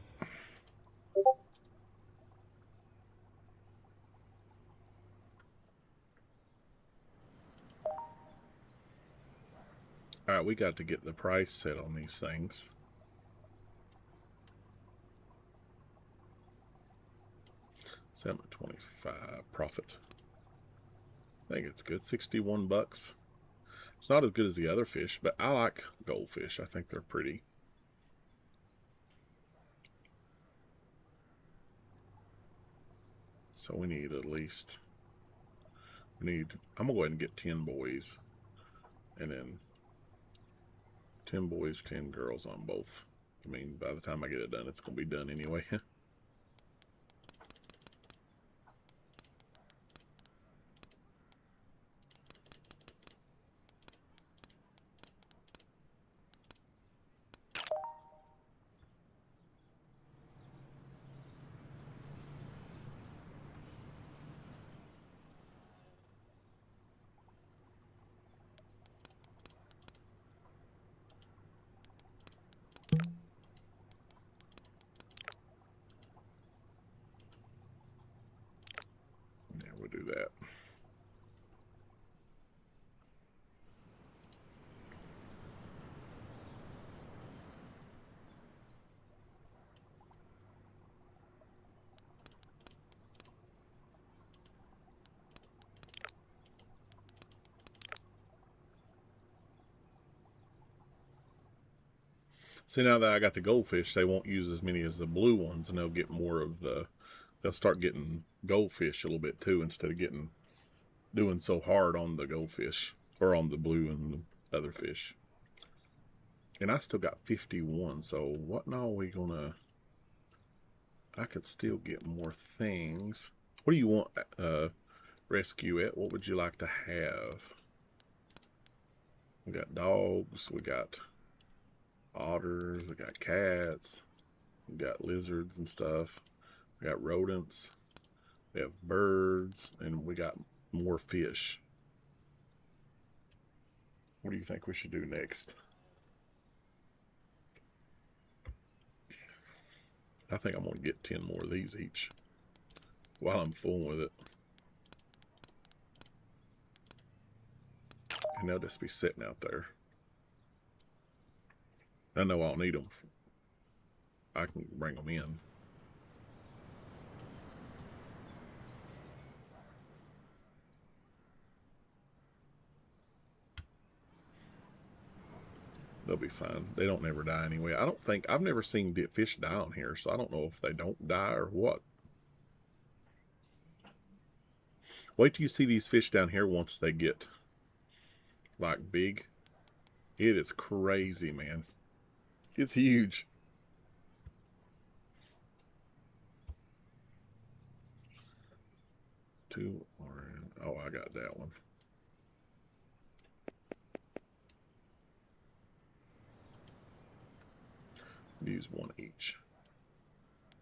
All right, we got to get the price set on these things. $7.25 profit. I think it's good. 61 bucks. It's not as good as the other fish, but I like goldfish. I think they're pretty. So we need at least, I'm gonna go ahead and get 10 boys. And then 10 boys, 10 girls on both. I mean, by the time I get it done, it's gonna be done anyway. See, now that I got the goldfish, they won't use as many as the blue ones, and they'll get more of the. They'll start getting goldfish a little bit too, instead of doing so hard on the goldfish or on the blue and the other fish. And I still got 51. So what now are we gonna? I could still get more things. What do you want? Rescue it. What would you like to have? We got dogs. We got otters. We got cats. We got lizards and stuff. We got rodents. We have birds, and we got more fish. What do you think we should do next? I think I'm going to get 10 more of these each while I'm full with it. And they'll just be sitting out there. I know I'll need them. I can bring them in. They'll be fine. They don't never die anyway. I've never seen fish die on here, so I don't know if they don't die or what. Wait till you see these fish down here once they get, like, big. It is crazy, man. It's huge. Oh, I got that one. Use one each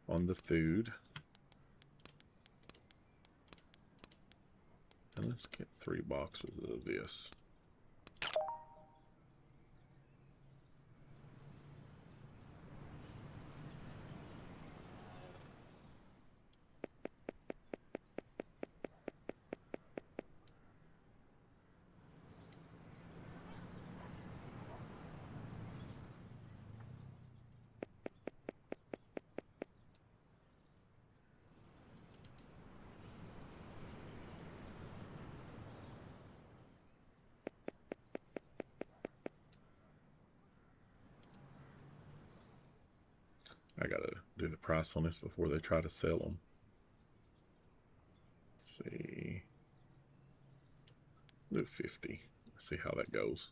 on the food. And let's get 3 boxes of this. I gotta do the price on this before they try to sell them. Let's see. Do 50. Let's see how that goes.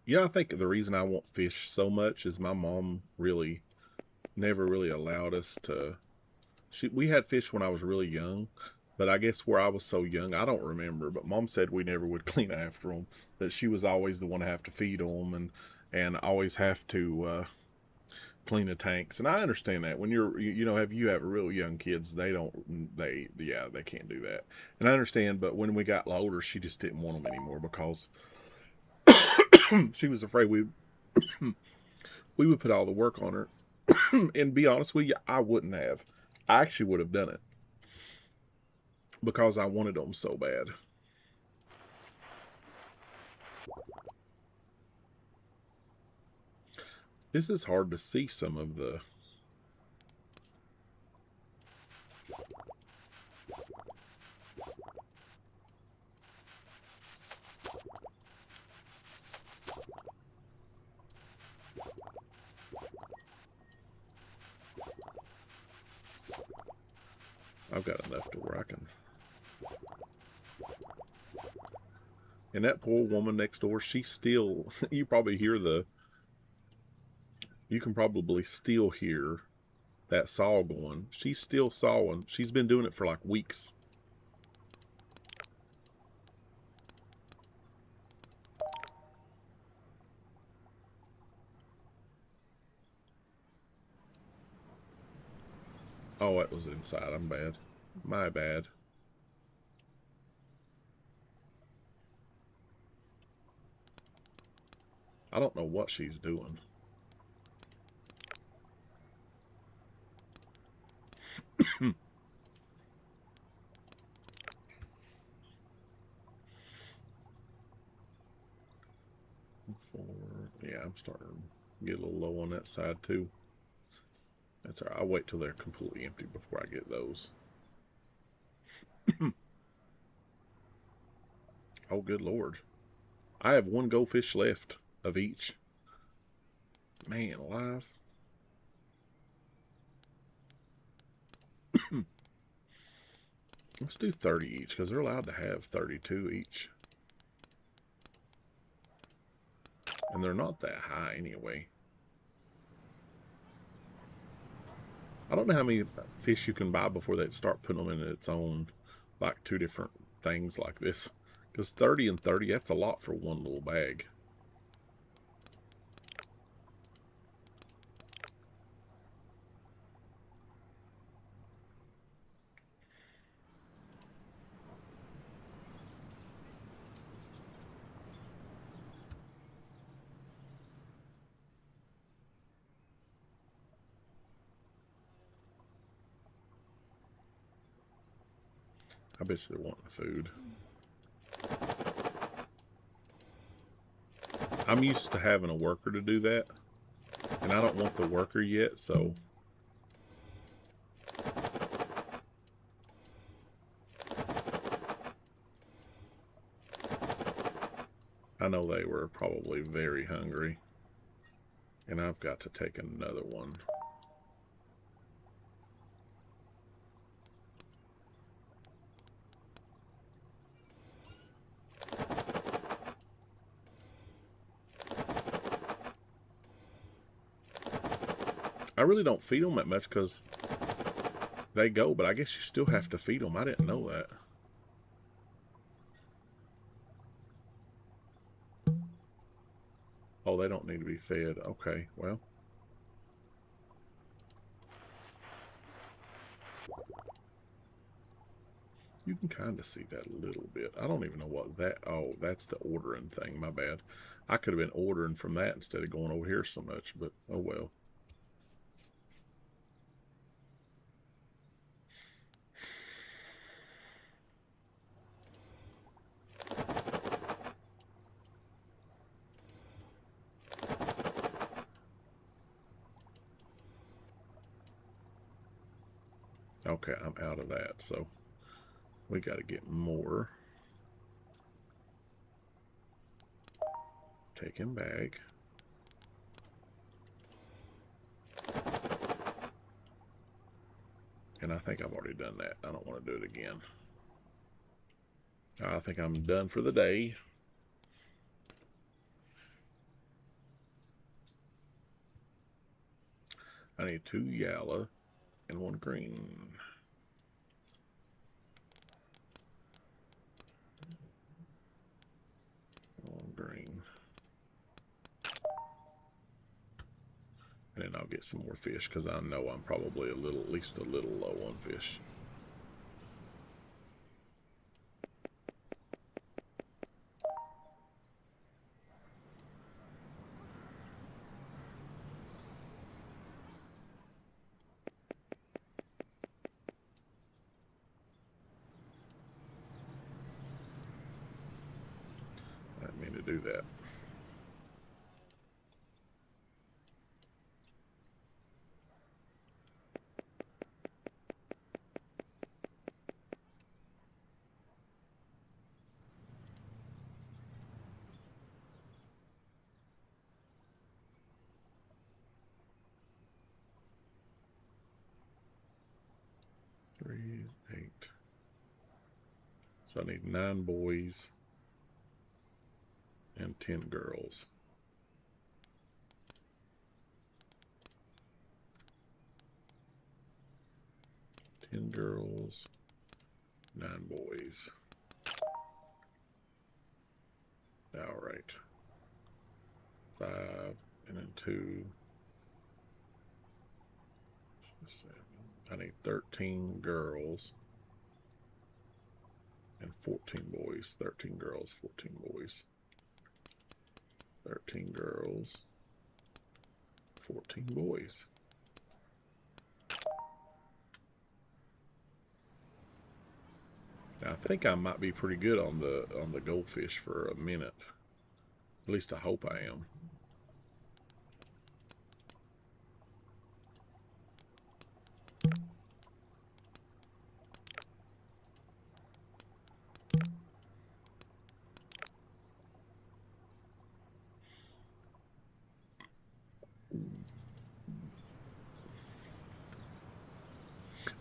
Yeah, I think the reason I want fish so much is my mom never really allowed us to. We had fish when I was really young, but I guess where I was so young, I don't remember. But Mom said we never would clean after them. That she was always the one to have to feed them and always have to clean the tanks. And I understand that when you have real young kids, they can't do that. And I understand, but when we got older, she just didn't want them anymore because she was afraid we would put all the work on her. And be honest with you, I wouldn't have. I actually would have done it because I wanted them so bad. This is hard to see some of the. I've got enough to where I can. And that poor woman next door, she still, you probably hear you can probably still hear that saw going. She's still sawing. She's been doing it for like weeks. Oh, it was inside. I'm bad. My bad. I don't know what she's doing. Yeah, I'm starting. Get a little low on that side too. That's all right. I'll wait till they're completely empty before I get those. Oh, good Lord. I have one goldfish left of each. Man alive. Let's do 30 each, because they're allowed to have 32 each. And they're not that high anyway. I don't know how many fish you can buy before they start putting them in its own, like 2 different things like this. Because 30 and 30, that's a lot for one little bag. I bet you they're wanting food. I'm used to having a worker to do that. And I don't want the worker yet, so... I know they were probably very hungry. And I've got to take another one. I really don't feed them that much because they go, but I guess you still have to feed them. I didn't know that. Oh, they don't need to be fed. Okay, well. You can kind of see that a little bit. I don't even know what that... Oh, that's the ordering thing. My bad. I could have been ordering from that instead of going over here so much, but oh well. Okay, I'm out of that, so we got to get more. Take him back. And I think I've already done that. I don't want to do it again. I think I'm done for the day. I need 2 yellow and 1 green. One green. And then I'll get some more fish because I know I'm probably at least a little low on fish. I didn't mean to do that. Three, 8. So I need 9 boys and 10 girls. 10 girls, 9 boys. All right. 5 and then 2. 7. I need 13 girls and 14 boys. 13 girls, 14 boys. 13 girls, 14 boys. Now, I think I might be pretty good on the goldfish for a minute. At least I hope I am.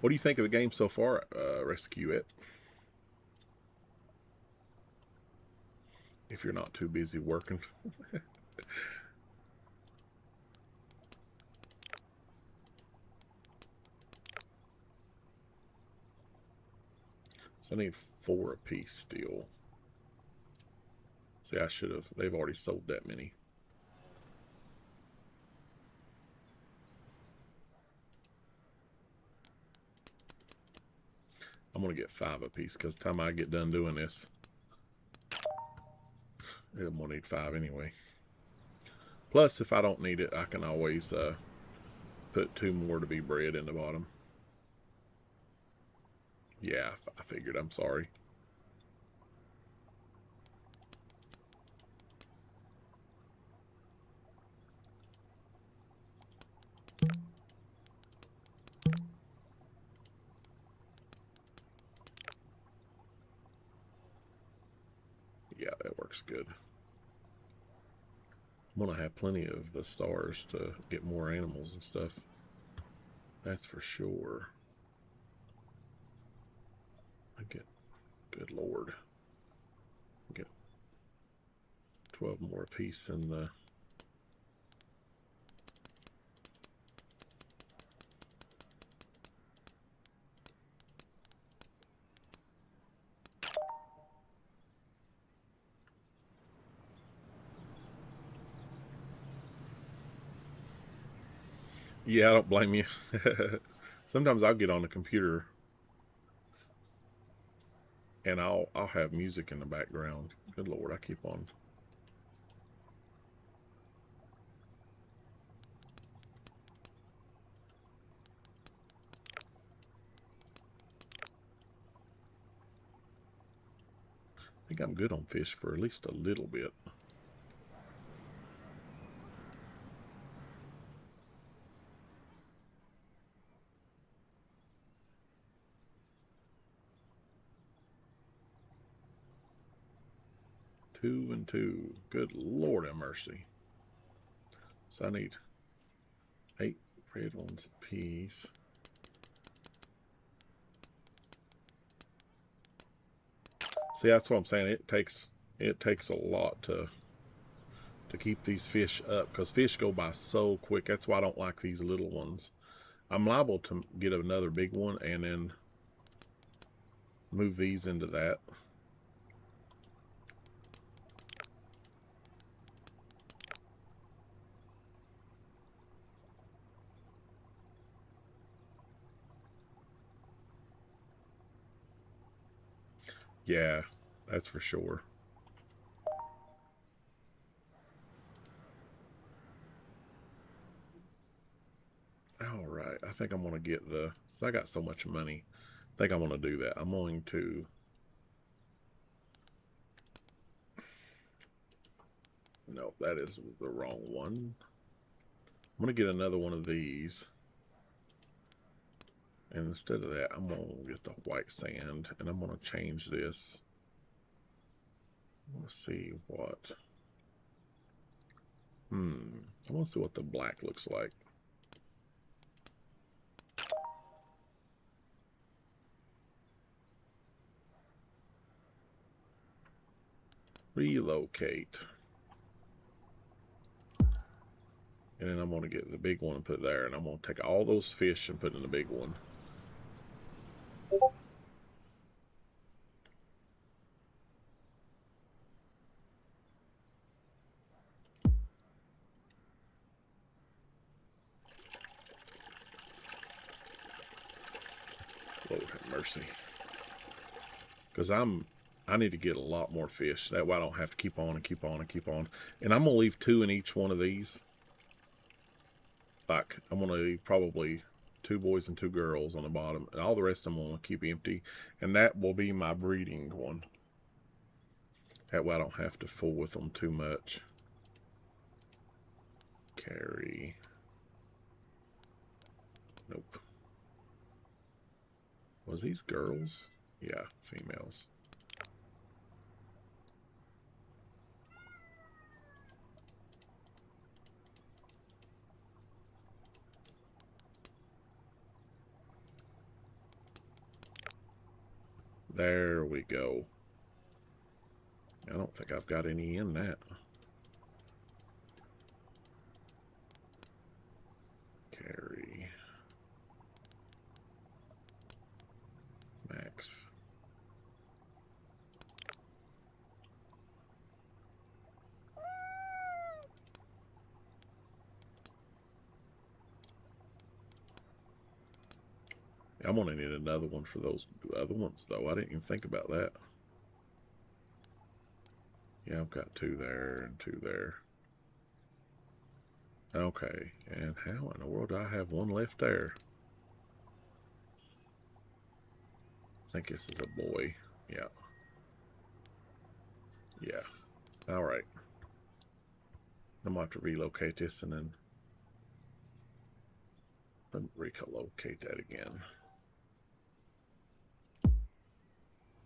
What do you think of the game so far, Rescue It? If you're not too busy working. So I need 4 apiece still. See, I should have. They've already sold that many. I'm going to get 5 apiece because the time I get done doing this, I'm going to need 5 anyway. Plus, if I don't need it, I can always put 2 more to be bred in the bottom. Yeah, I figured. I'm sorry. Yeah, that works good. I'm going to have plenty of the stars to get more animals and stuff. That's for sure. I get, good Lord. Get 12 more apiece in the... Yeah, I don't blame you. Sometimes I'll get on the computer and I'll have music in the background. Good Lord, I keep on. I think I'm good on fish for at least a little bit. Two and 2. Good Lord have mercy. So I need 8 red ones apiece. See, that's what I'm saying. It takes a lot to keep these fish up because fish go by so quick. That's why I don't like these little ones. I'm liable to get another big one and then move these into that. Yeah, that's for sure. All right, I think I'm going to get the... So I got so much money. I think I'm going to do that. I'm going to... No, that is the wrong one. I'm going to get another one of these. And instead of that, I'm going to get the white sand. And I'm going to change this. I want to see what... I want to see what the black looks like. Relocate. And then I'm going to get the big one and put it there. And I'm going to take all those fish and put in the big one. Lord have mercy. Because I need to get a lot more fish. That way I don't have to keep on and keep on and keep on. And I'm going to leave 2 in each one of these. Like, I'm going to leave probably 2 boys and 2 girls on the bottom. And all the rest I'm going to keep empty. And that will be my breeding one. That way I don't have to fool with them too much. Carry. Nope. Was these girls? Yeah, females. There we go. I don't think I've got any in that. Carry. Max. I'm gonna need another one for those other ones, though. I didn't even think about that. Yeah, I've got 2 there and 2 there. Okay, and how in the world do I have 1 left there? I think this is a boy. Yeah. Yeah. Alright. I'm gonna have to relocate this and then relocate that again.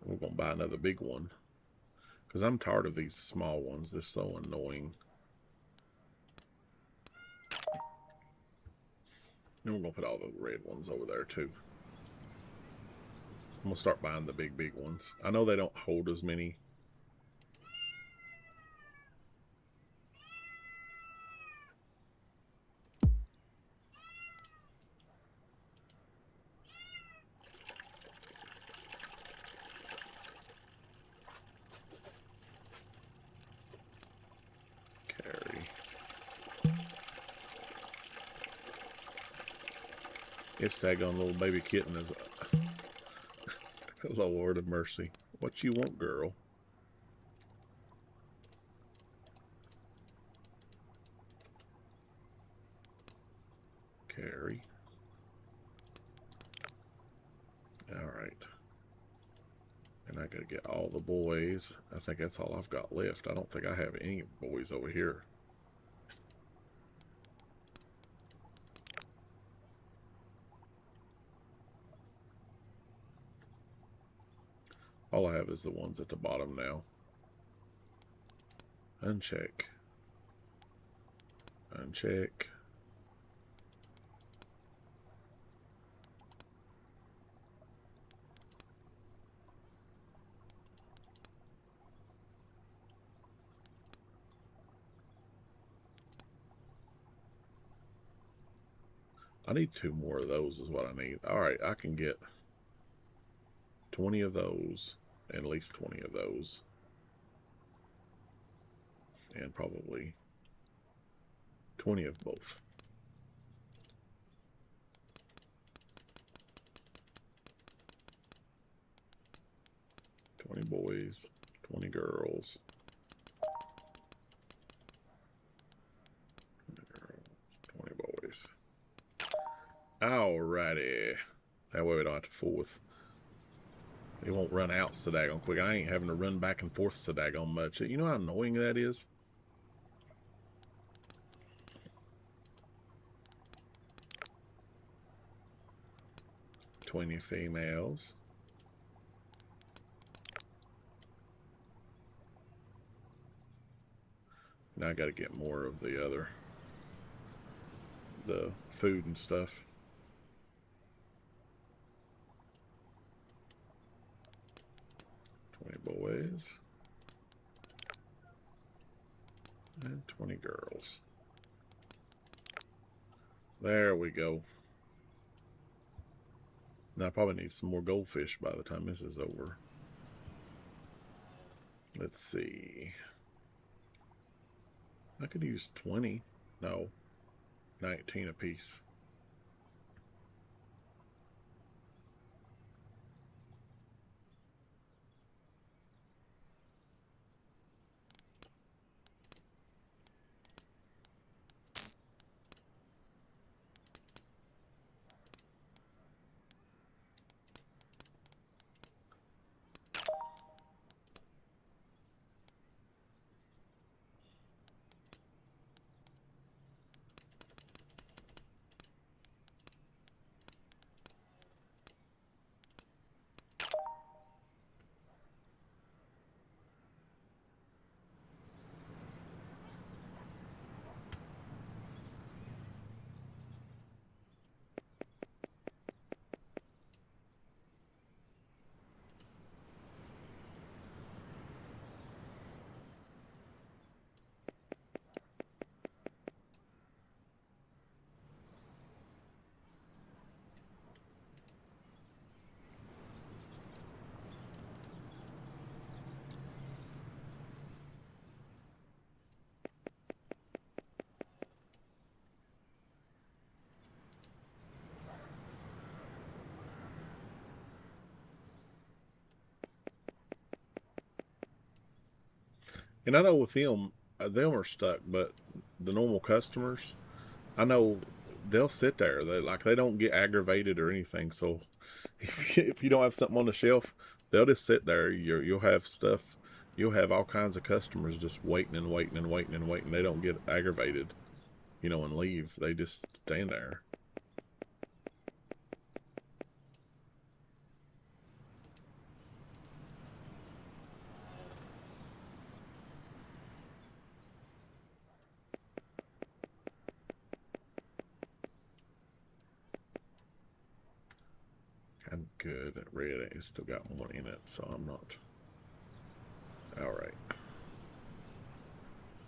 We're gonna buy another big one. Because I'm tired of these small ones. They're so annoying. And we're gonna put all the red ones over there too. I'm gonna start buying the big ones. I know they don't hold as many. Carry. This daggone little baby kitten is Lord of mercy. What you want, girl? Carry. Alright. And I gotta get all the boys. I think that's all I've got left. I don't think I have any boys over here. All I have is the ones at the bottom now. Uncheck. Uncheck. I need 2 more of those is what I need. Alright, I can get 20 of those, and at least 20 of those. And probably 20 of both. 20 boys, 20 girls. 20 girls, 20 boys. Alrighty. That way we don't have to fool with. It won't run out so daggone quick. I ain't having to run back and forth so daggone much. You know how annoying that is? $20 females. Now I gotta get more of the food and stuff. 20 boys. And 20 girls. There we go. Now I probably need some more goldfish by the time this is over. Let's see. I could use 20. No. 19 apiece. And I know with them are stuck, but the normal customers, I know they'll sit there. They don't get aggravated or anything. So if you don't have something on the shelf, they'll just sit there. You'll have stuff. You'll have all kinds of customers just waiting and waiting and waiting and waiting. They don't get aggravated, and leave. They just stand there. I'm good at red. It's still got one in it, so I'm not. All right.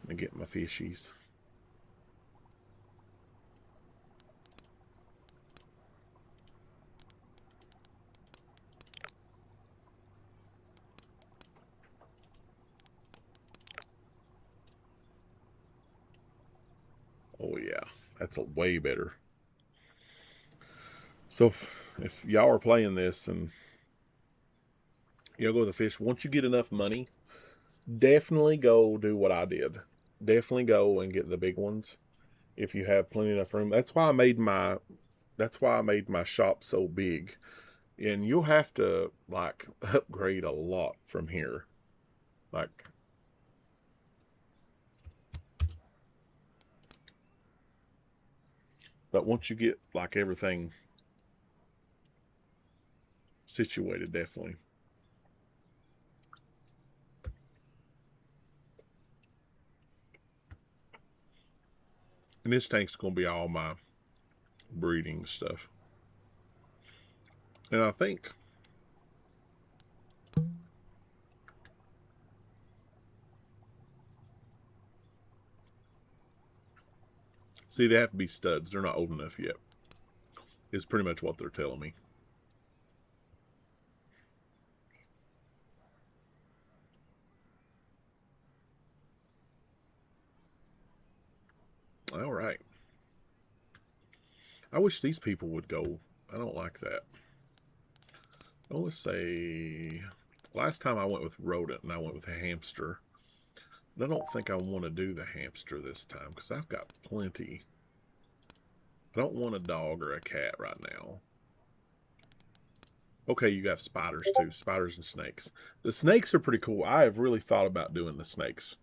Let me get my fishies. Oh yeah, that's a way better. So if y'all are playing this and go with the fish, once you get enough money, definitely go do what I did. Definitely go and get the big ones if you have plenty enough room. That's why I made my shop so big. And you'll have to like upgrade a lot from here. Like but once you get like everything situated, definitely. And this tank's gonna be all my breeding stuff. And I think see, they have to be studs. They're not old enough yet. Is pretty much what they're telling me. All right. I wish these people would go. I don't like that. Oh, let's say last time I went with rodent and I went with a hamster. I don't think I want to do the hamster this time because I've got plenty. I don't want a dog or a cat right now. Okay, you got spiders too. Spiders and snakes. The snakes are pretty cool. I have really thought about doing the snakes.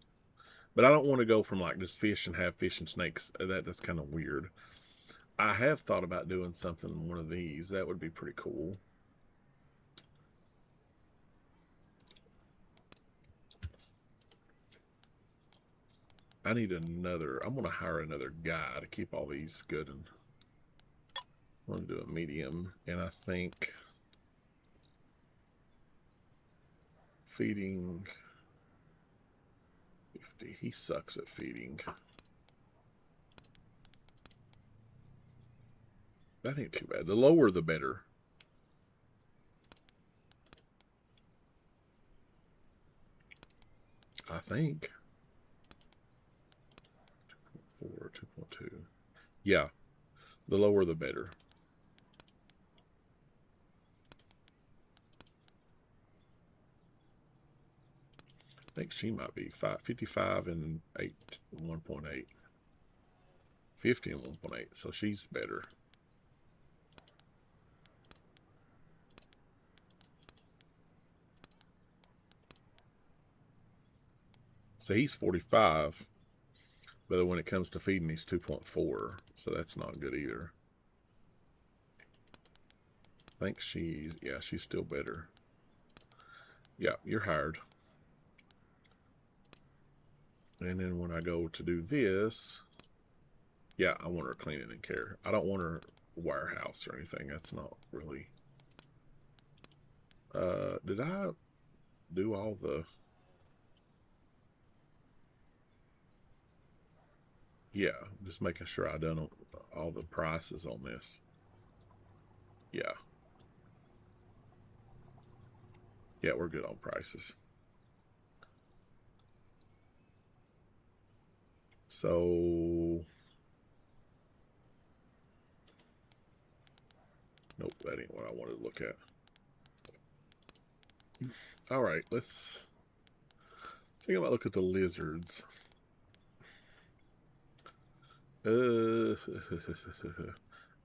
But I don't want to go from like just fish and have fish and snakes. That's kind of weird. I have thought about doing something, one of these. That would be pretty cool. I need another. I'm going to hire another guy to keep all these good. And I'm going to do a medium. And I think feeding 50. He sucks at feeding. That ain't too bad. The lower, the better. I think. 2.4, 2.2. Yeah. The lower, the better. I think she might be 55 and 1.8. 50 and 1.8. So she's better. So he's 45, but when it comes to feeding, he's 2.4. So that's not good either. I think she's still better. Yeah, you're hired. And then when I go to do this, yeah, I want her cleaning and care. I don't want her warehouse or anything. That's not really. Did I do all the? Yeah, just making sure I done all the prices on this. Yeah. Yeah, we're good on prices. So, nope, that ain't what I wanted to look at. All right, let's Think about look at the lizards.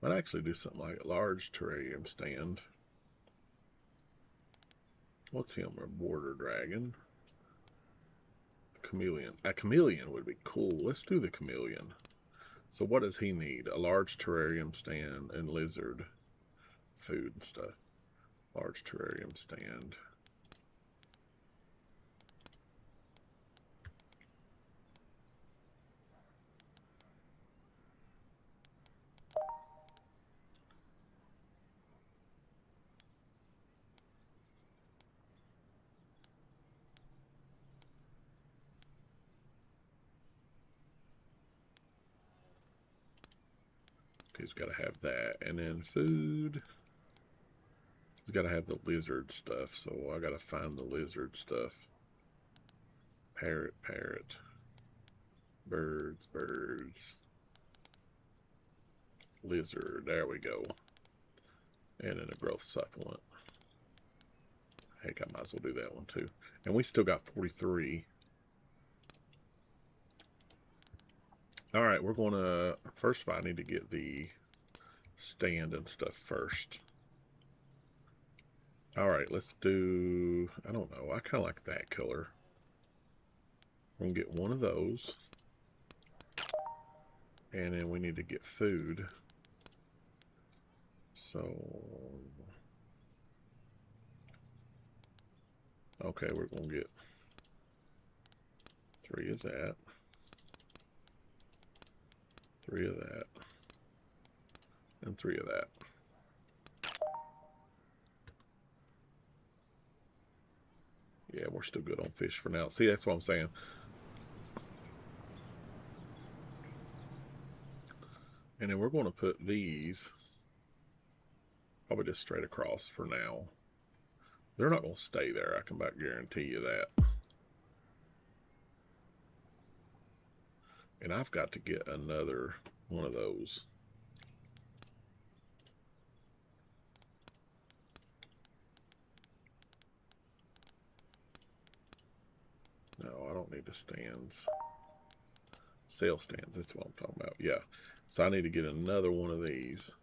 Might actually do something like a large terrarium stand. What's him? A border dragon. A chameleon. A chameleon would be cool. Let's do the chameleon. So what does he need? A large terrarium stand and lizard food and stuff. Large terrarium stand. He's got to have that. And then food. He's got to have the lizard stuff. So I got to find the lizard stuff. Parrot, parrot. Birds, birds. Lizard. There we go. And then a growth supplement. Heck, I might as well do that one too. And we still got 43. All right, we're going to... First of all, I need to get the stand and stuff first. All right, let's do... I don't know. I kind of like that color. We're going to get one of those. And then we need to get food. So... Okay, we're going to get 3 of that. 3 of that. And 3 of that. Yeah, we're still good on fish for now. See, that's what I'm saying. And then we're going to put these probably just straight across for now. They're not going to stay there. I can about guarantee you that. And I've got to get another one of those. No, I don't need the stands. Sail stands, that's what I'm talking about. Yeah. So I need to get another one of these.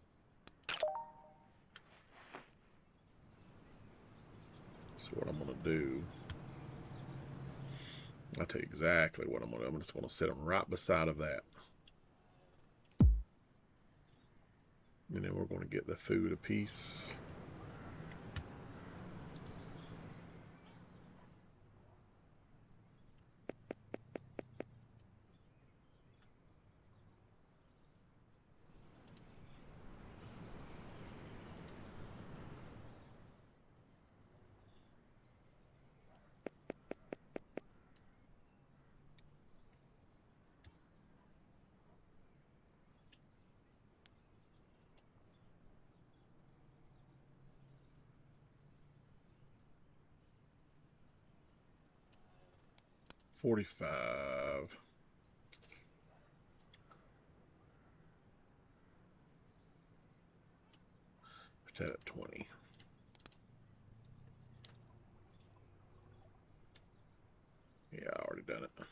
So what I'm going to do, I'll tell you exactly what I'm going to do. I'm just going to set them right beside of that. And then we're going to get the food a piece. $45. Put that at 20. Yeah, I already done it. What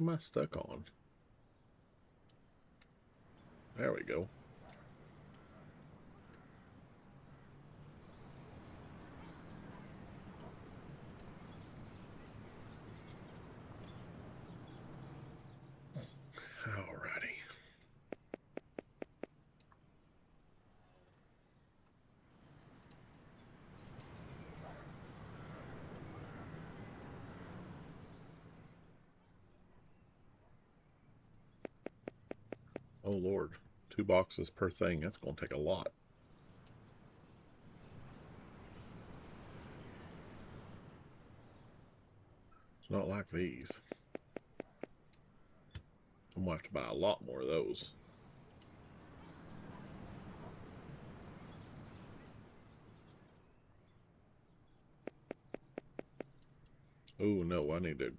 am I stuck on? There we go. Alrighty. Oh Lord, 2 boxes per thing. That's going to take a lot. It's not like these. I'm going to have to buy a lot more of those. Oh no, I need to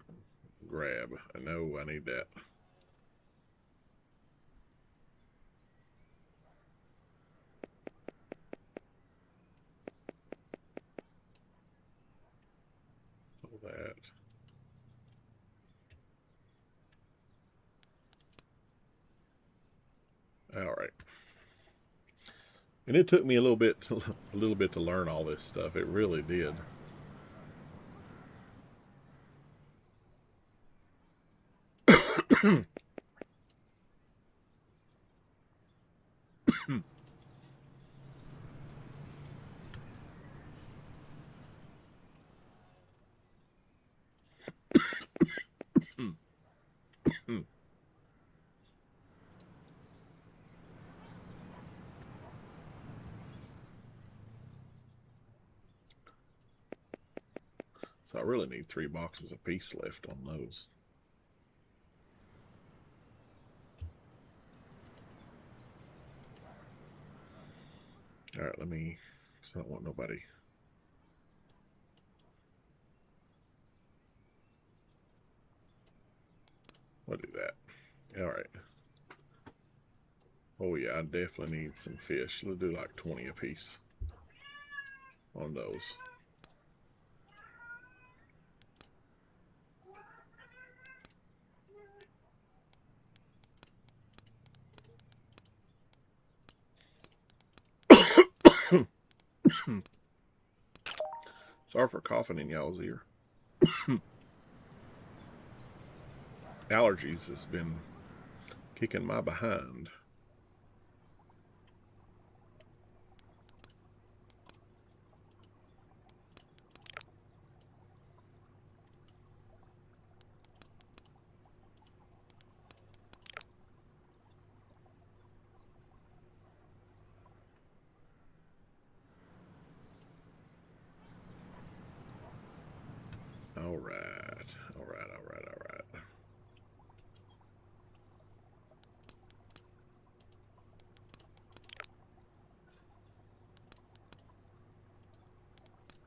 grab. I know I need that. So All right. And it took me a little bit to learn all this stuff. It really did. So I really need 3 boxes apiece left on those. All right, let me, because I don't want nobody. We'll do that. All right. Oh yeah, I definitely need some fish. Let's do like 20 apiece on those. Sorry for coughing in y'all's ear. Allergies has been kicking my behind. All right, all right, all right, all right.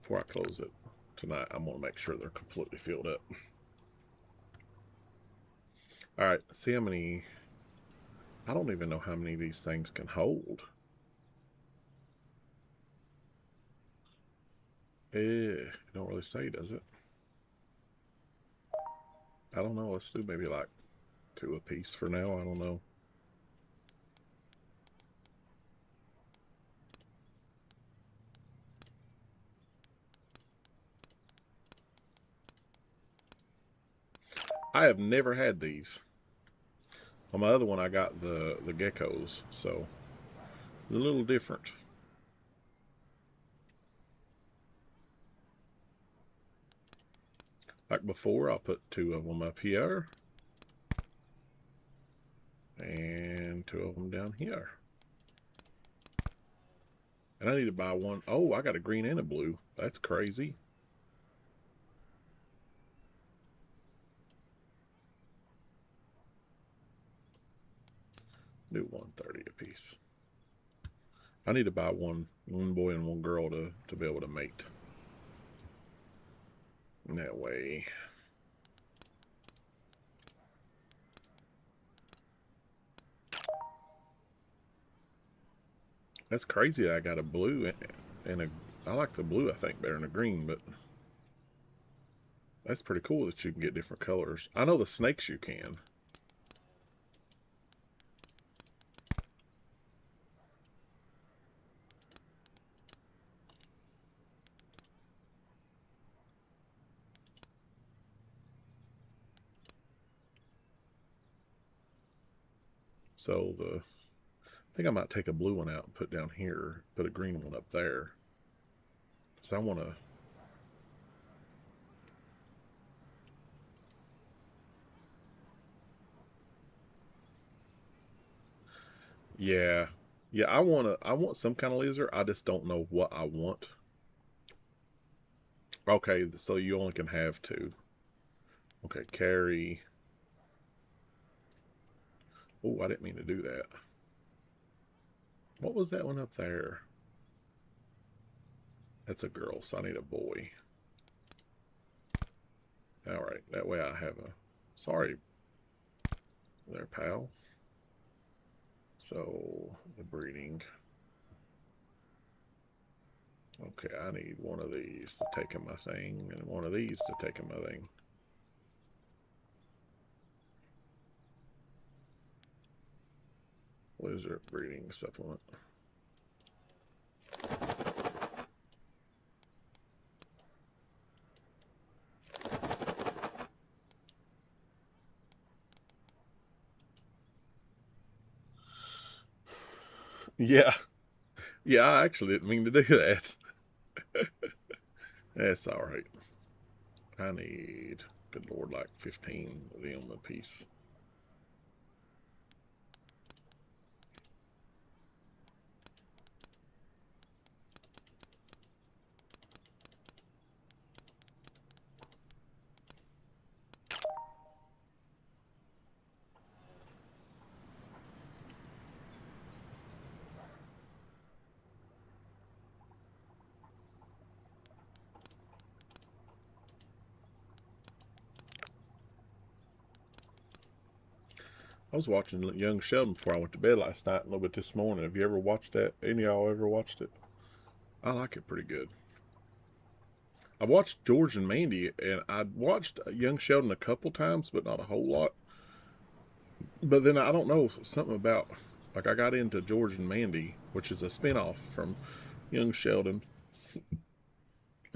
Before I close it tonight, I'm going to make sure they're completely filled up. All right, see how many... I don't even know how many of these things can hold. It don't really say, does it? I don't know. Let's do maybe like 2 apiece for now. I don't know. I have never had these. On my other one, I got the geckos, so it's a little different. Like before, I'll put 2 of them up here. And 2 of them down here. And I need to buy one. Oh, I got a green and a blue. That's crazy. Do 130 a piece. I need to buy one boy and one girl to be able to mate. And that way. That's crazy. I got a blue and a... I like the blue, I think, better than the green, but... That's pretty cool that you can get different colors. I know the snakes you can. So I think I might take a blue one out and put down here, put a green one up there. So I want to... Yeah. Yeah, I want some kind of lizard. I just don't know what I want. Okay, so you only can have 2. Okay, carry. Oh, I didn't mean to do that. What was that one up there? That's a girl, so I need a boy. All right, that way I have a... Sorry there, pal. So, the breeding. Okay, I need one of these to take in my thing, and one of these to take in my thing. lizard breeding supplement. Yeah. Yeah, I actually didn't mean to do that. That's all right. I need, good Lord, like 15 of them a piece. I was watching Young Sheldon before I went to bed last night, a little bit this morning. Have you ever watched that? Any of y'all ever watched it? I like it pretty good. I've watched George and Mandy, and I watched Young Sheldon a couple times, but not a whole lot. But then I don't know, something about, like I got into George and Mandy, which is a spinoff from Young Sheldon.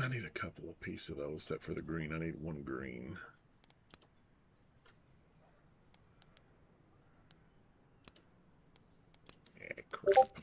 I need a couple of pieces of those, except for the green. I need one green. Yeah, crap.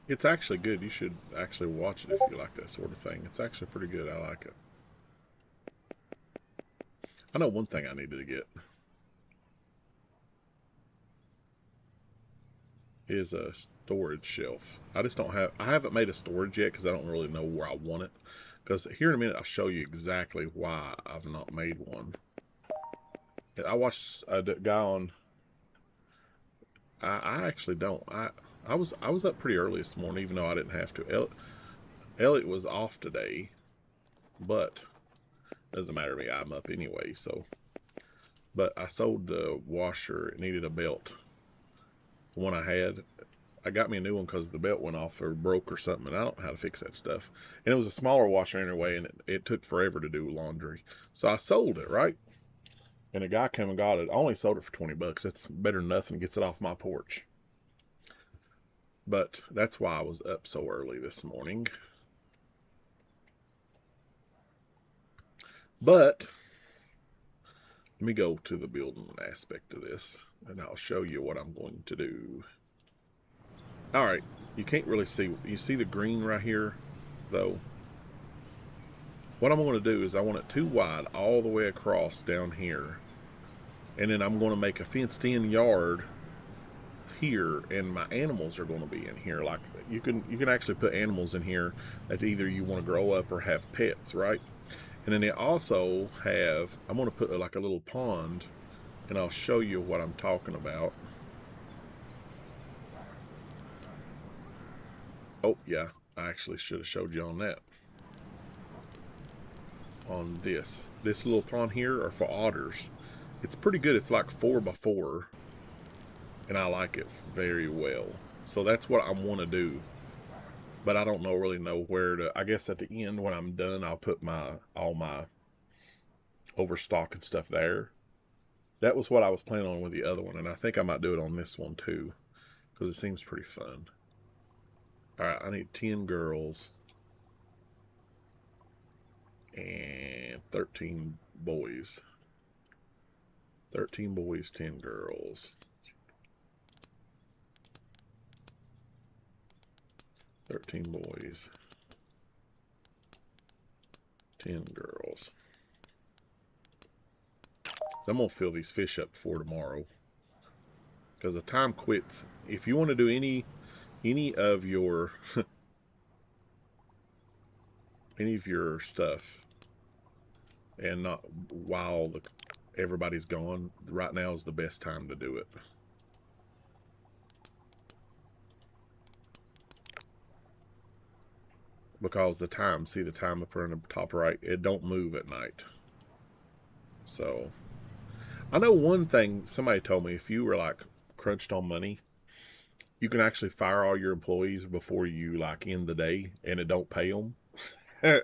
It's actually good. You should actually watch it if you like that sort of thing. It's actually pretty good. I like it. I know one thing I needed to get is a storage shelf. I just don't have, I haven't made a storage yet because I don't really know where I want it. Because here in a minute, I'll show you exactly why I've not made one. I watched a guy on, I actually don't. I was up pretty early this morning, even though I didn't have to. Elliot was off today, but doesn't matter to me. I'm up anyway, so. But I sold the washer. It needed a belt. The one I had, I got me a new one because the belt went off or broke or something, and I don't know how to fix that stuff. And it was a smaller washer anyway, and it took forever to do laundry. So I sold it, right? And a guy came and got it. I only sold it for 20 bucks. That's better than nothing. Gets it off my porch. But that's why I was up so early this morning. But let me go to the building aspect of this, and I'll show you what I'm going to do. All right, you can't really see. You see the green right here, though? What I'm going to do is I want it too wide all the way across down here. And then I'm going to make a fenced-in yard here, and my animals are going to be in here. Like you can actually put animals in here that either you want to grow up or have pets, right? And then they also have, I'm going to put like a little pond, and I'll show you what I'm talking about. Oh, yeah, I actually should have showed you on that. On this little pond here are for otters. It's pretty good. It's like 4x4, and I like it very well. So that's what I want to do. But I don't really know where to. I guess at the end when I'm done, I'll put all my overstock and stuff there. That was what I was planning on with the other one, and I think I might do it on this one too, because it seems pretty fun. All right, I need 10 girls and 13 boys. 13 boys, 10 girls. 13 boys, 10 girls. So I'm going to fill these fish up for tomorrow, because the time quits. If you want to do any of your any of your stuff and not while everybody's gone, right now is the best time to do it. because the time, see the time up in the top right, it don't move at night. So I know one thing somebody told me, if you were like crunched on money, you can actually fire all your employees before you like end the day, and it don't pay them. And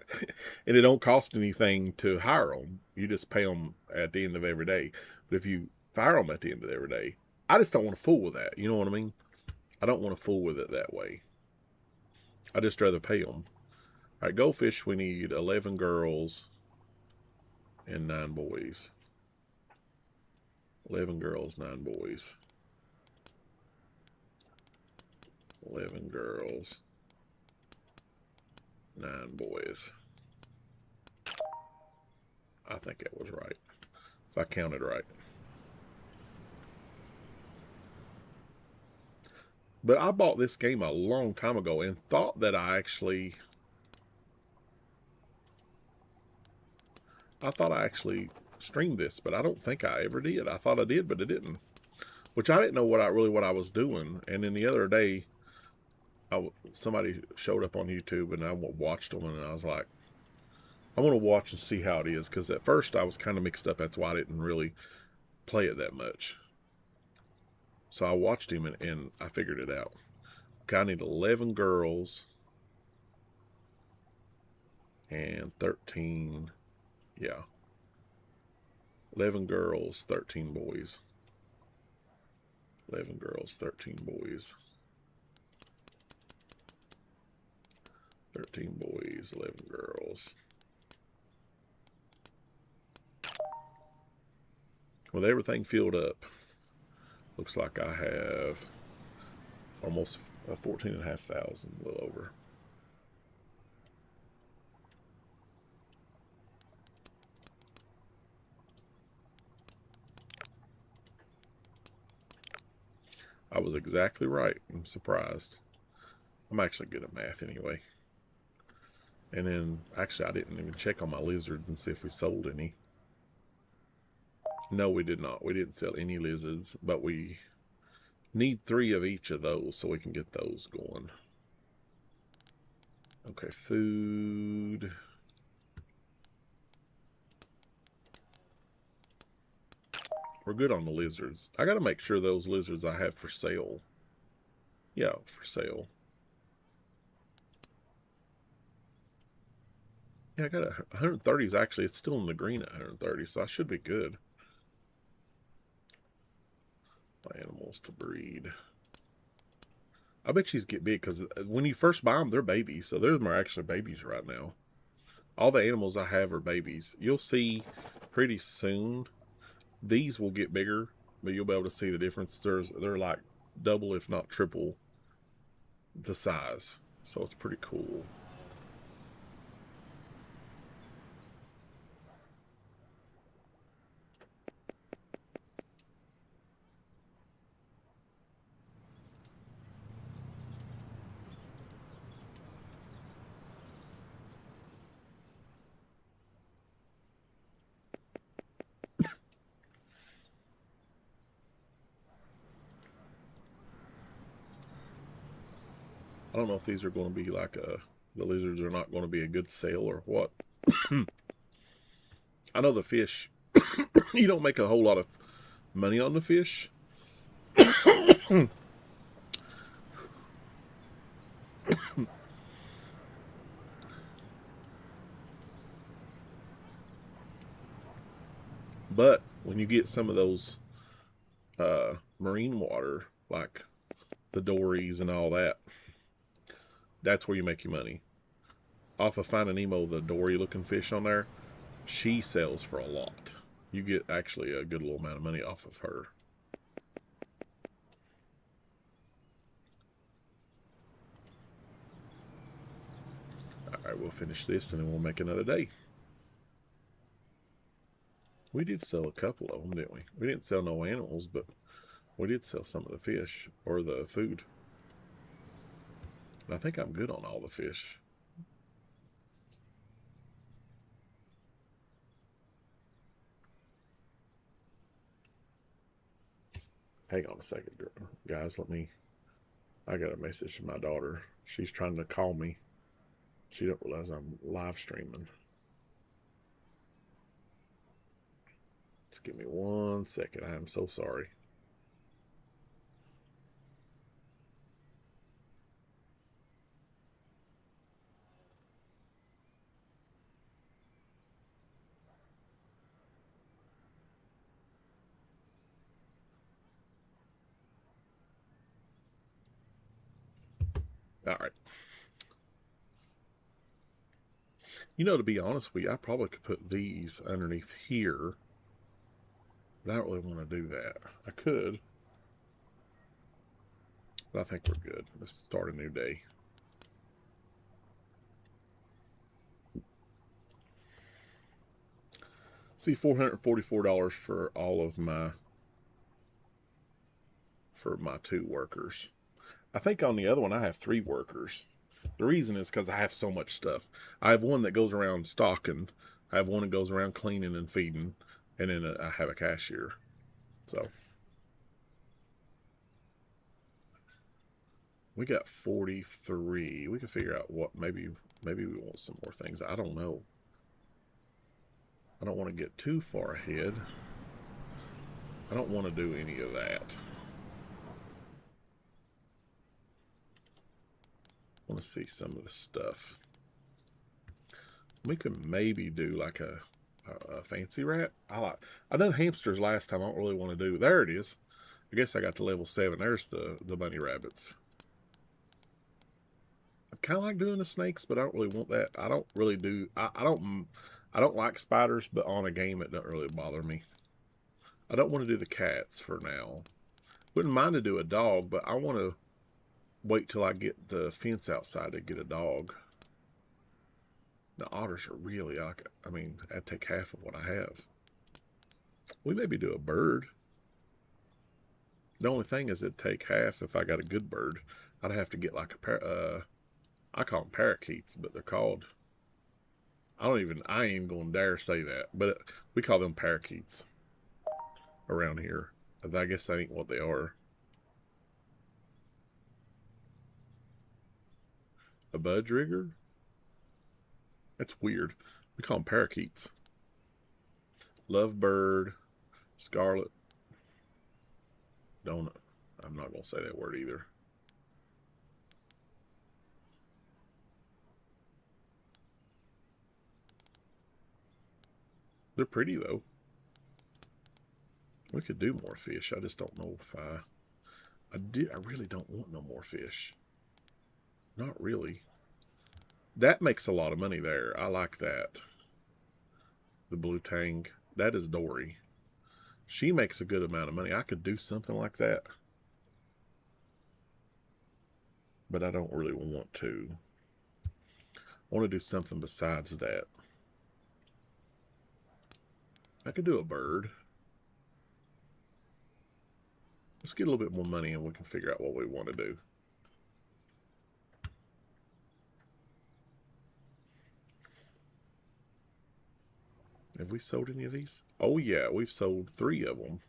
it don't cost anything to hire them. You just pay them at the end of every day. But if you fire them at the end of every day, I just don't want to fool with that. You know what I mean? I don't want to fool with it that way. I just rather pay them. All right, goldfish, we need 11 girls and 9 boys. 11 girls, 9 boys. 11 girls, 9 boys. I think that was right, if I counted right. But I bought this game a long time ago and thought that I actually streamed this, but I don't think I ever did. I thought I did, but I didn't. Which I didn't know what I was doing. And then the other day, somebody showed up on YouTube, and I watched them, and I was like, I want to watch and see how it is, because at first I was kind of mixed up. That's why I didn't really play it that much. So I watched him, and I figured it out. Okay, I need 11 girls and 13, yeah, 11 girls, 13 boys. 11 girls, 13 boys. 13 boys, 11 girls. With everything filled up, looks like I have almost 14,500, a little over. I was exactly right. I'm surprised. I'm actually good at math anyway. And then, actually, I didn't even check on my lizards and see if we sold any. No, we did not. We didn't sell any lizards, but we need 3 of each of those so we can get those going. Okay, food. We're good on the lizards. I got to make sure those lizards I have for sale. Yeah, for sale. Yeah, I got 130s actually. It's still in the green at 130, so I should be good. My animals to breed. I bet these get big, because when you first buy them, they're babies. So those are actually babies right now. All the animals I have are babies. You'll see pretty soon these will get bigger, but you'll be able to see the difference. They're like double, if not triple, the size. So it's pretty cool. I don't know if these are going to be like the lizards are not going to be a good sale or what. I know the fish, you don't make a whole lot of money on the fish. But when you get some of those marine water, like the dories and all that, that's where you make your money. Off of Finding Nemo, the dory looking fish on there, she sells for a lot. You get actually a good little amount of money off of her. Alright, we'll finish this and then we'll make another day. We did sell a couple of them, didn't we? We didn't sell no animals, but we did sell some of the fish, or the food. And I think I'm good on all the fish. Hang on a second, guys. I got a message from my daughter. She's trying to call me. She don't realize I'm live streaming. Just give me 1 second. I am so sorry. All right. You know, to be honest with you, I probably could put these underneath here. But I don't really want to do that. I could. But I think we're good. Let's start a new day. See, $444 for all of my 2 workers. I think on the other one I have 3 workers. The reason is because I have so much stuff. I have one that goes around stocking. I have one that goes around cleaning and feeding, and then I have a cashier. So we got 43. We can figure out what maybe we want some more things. I don't know. I don't want to get too far ahead. I don't want to do any of that. I want to see some of the stuff. We could maybe do like a fancy rat. I done hamsters last time. I don't really want to do. There it is. I guess I got to level 7. There's the bunny rabbits. I kind of like doing the snakes, but I don't really want that. I don't really do. I don't like spiders, but on a game it doesn't really bother me. I don't want to do the cats for now. Wouldn't mind to do a dog, but I want to wait till I get the fence outside to get a dog. The otters are really, I mean, I'd take half of what I have. We maybe do a bird. The only thing is it'd take half if I got a good bird. I'd have to get like a I call them parakeets, but they're called, I ain't even going to dare say that, but we call them parakeets around here. I guess that ain't what they are. A budgerigger? That's weird. We call them parakeets. Lovebird, scarlet. I'm not going to say that word either. They're pretty though. We could do more fish. I just don't know if I really don't want no more fish. Not really. That makes a lot of money there. I like that. The blue tang. That is Dory. She makes a good amount of money. I could do something like that. But I don't really want to. I want to do something besides that. I could do a bird. Let's get a little bit more money and we can figure out what we want to do. Have we sold any of these? Oh yeah, we've sold 3 of them.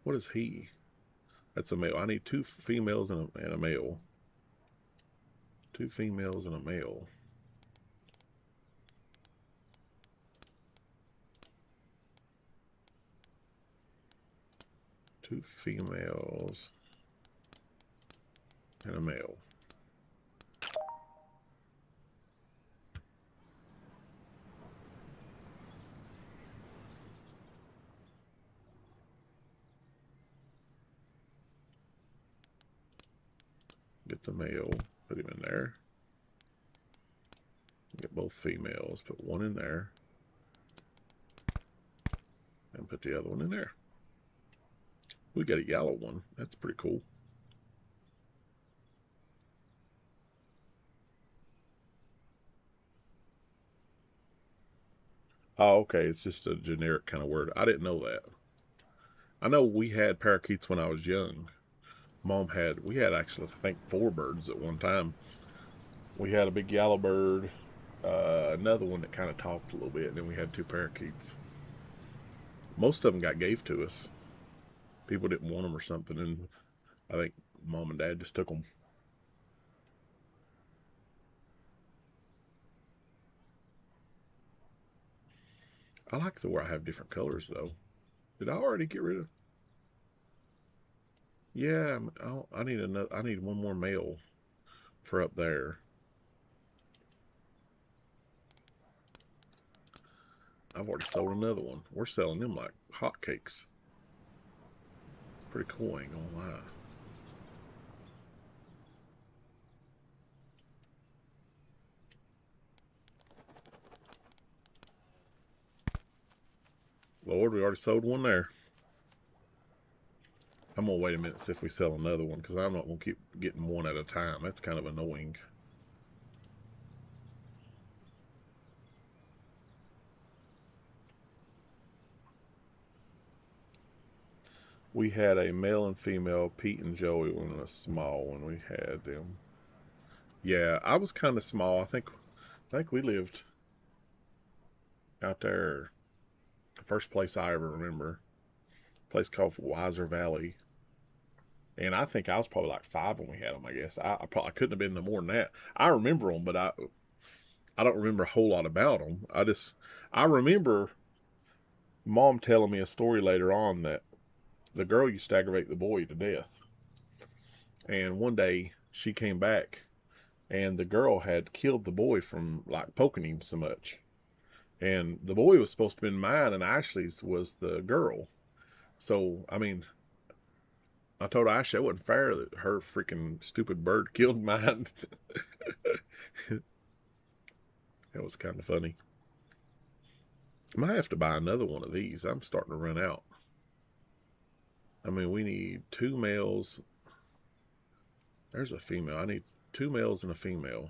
What is he? That's a male. I need 2 females and a male. 2 females and a male. Two females and a male. Get the male, put him in there. Get both females, put one in there. And put the other one in there. We got a yellow one. That's pretty cool. Oh, okay. It's just a generic kind of word. I didn't know that. I know we had parakeets when I was young. We had actually, I think, 4 birds at one time. We had a big yellow bird, another one that kind of talked a little bit, and then we had 2 parakeets. Most of them got gave to us. People didn't want them or something, and I think Mom and Dad just took them. I like the way I have different colors, though. Did I already get rid of? Yeah, I need another. I need one more male for up there. I've already sold another one. We're selling them like hotcakes. It's pretty cool, ain't gonna lie. Lord, we already sold one there. I'm gonna wait a minute and see if we sell another one, because I'm not gonna keep getting one at a time. That's kind of annoying. We had a male and female, Pete and Joey, when a small when we had them. Yeah, I was kind of small. I think we lived out there. The first place I ever remember, a place called Wiser Valley. And I think I was probably like 5 when we had them. I guess I probably couldn't have been no more than that. I remember them, but I don't remember a whole lot about them. I remember Mom telling me a story later on that the girl used to aggravate the boy to death. And one day she came back, and the girl had killed the boy from like poking him so much. And the boy was supposed to have been mine, and Ashley's was the girl. So I mean, I told Ashley it wasn't fair that her freaking stupid bird killed mine. That was kind of funny. I might have to buy another one of these. I'm starting to run out. I mean, we need 2 males. There's a female. I need 2 males and a female.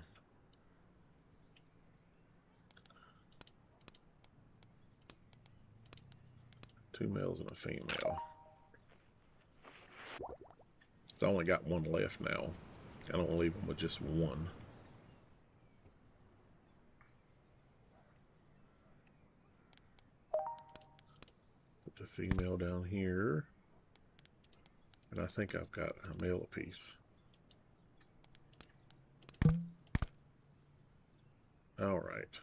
Two males and a female. So I only got one left now. I don't leave them with just one. Put the female down here. And I think I've got a male apiece. Alright.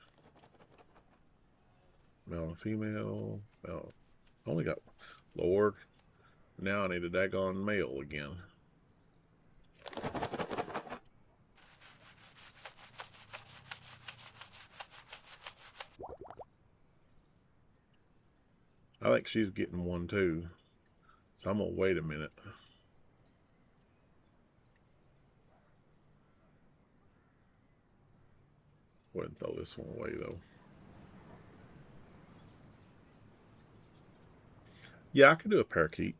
Male and female. Male. Only got... Lord. Now I need a daggone male again. I think she's getting one too. So I'm going to wait a minute. Go ahead and throw this one away though. Yeah, I can do a parakeet.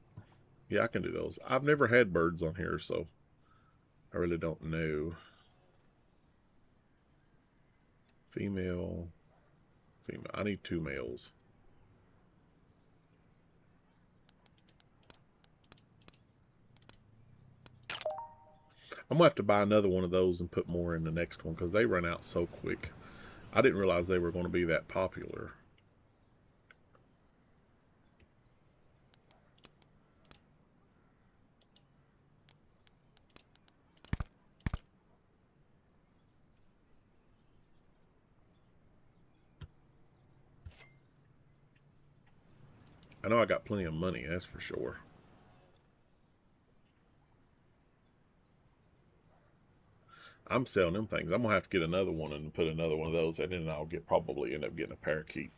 Yeah, I can do those. I've never had birds on here, so I really don't know. Female. Female. I need 2 males. I'm going to have to buy another one of those and put more in the next one, because they run out so quick. I didn't realize they were going to be that popular. I know I got plenty of money, that's for sure. I'm selling them things. I'm going to have to get another one and put another one of those, and then I'll probably end up getting a parakeet.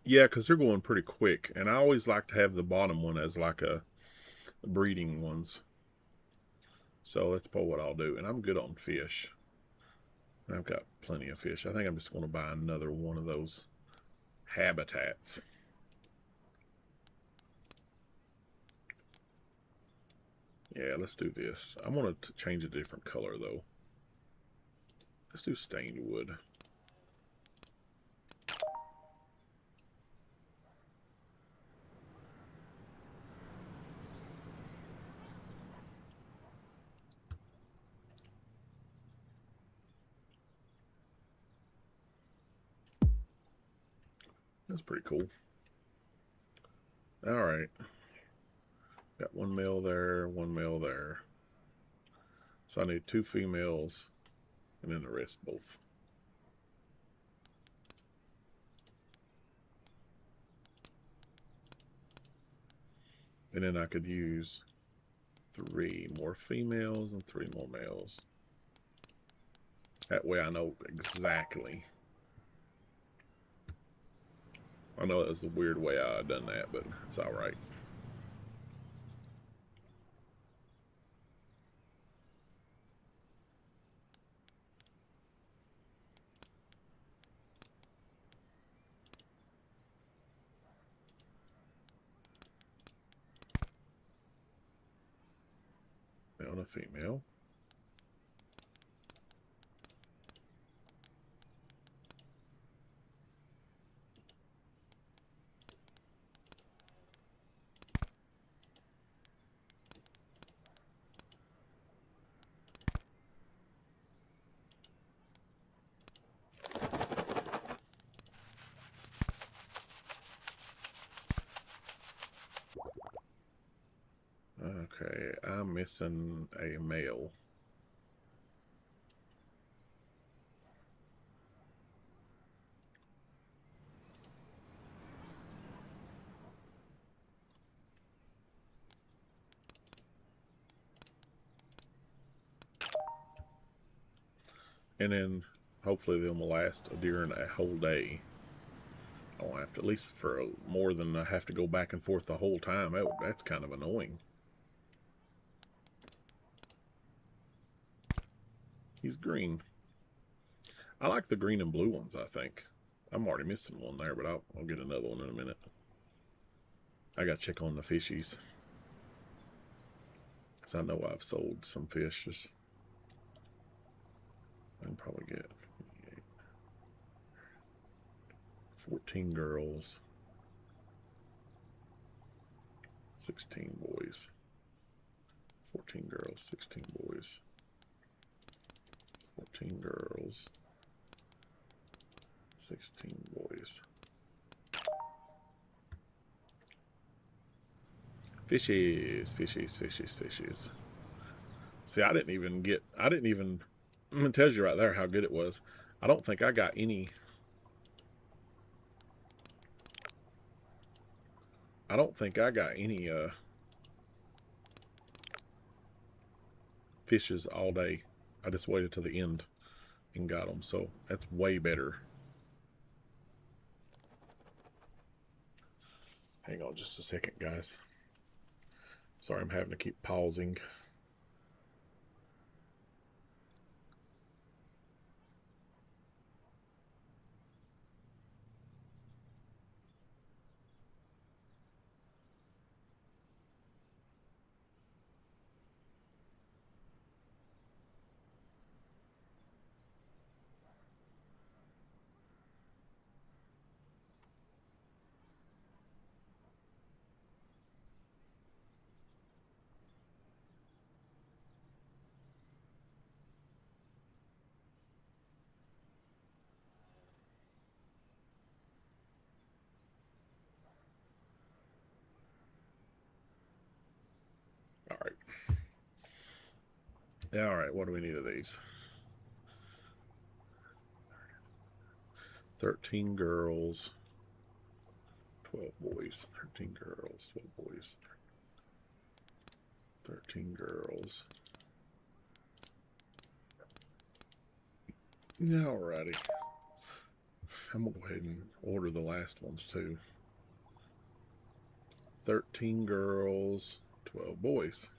Yeah, because they're going pretty quick. And I always like to have the bottom one as like a breeding ones. So that's probably what I'll do. And I'm good on fish. I've got plenty of fish. I think I'm just going to buy another one of those habitats. Yeah, let's do this. I want to change a different color, though. Let's do stained wood. That's pretty cool. All right. Got one male there, one male there. So I need 2 females, and then the rest both. And then I could use 3 more females and 3 more males. That way I know exactly. I know it was a weird way I done that, but it's all right. Male and a female. Okay, I'm missing a male. And then hopefully them will last during a whole day. I won't have to, at least for more than I have to go back and forth the whole time. That's kind of annoying. He's green. I like the green and blue ones, I think. I'm already missing one there, but I'll get another one in a minute. I got to check on the fishies, because I know I've sold some fishes. I can probably get 14 girls, 16 boys. 14 girls, 16 boys. 14 girls, 16 boys. Fishies, fishies, fishies, fishies. See, I didn't even, it tells you right there how good it was. I don't think I got any. I don't think I got any fishes all day. I just waited till the end and got them, so that's way better. Hang on just a second, guys. Sorry, I'm having to keep pausing. All right. All right, what do we need of these? 13 girls, 12 boys. 13 girls, 12 boys. 13 girls. Alrighty. I'm going to go ahead and order the last ones too. 13 girls, 12 boys.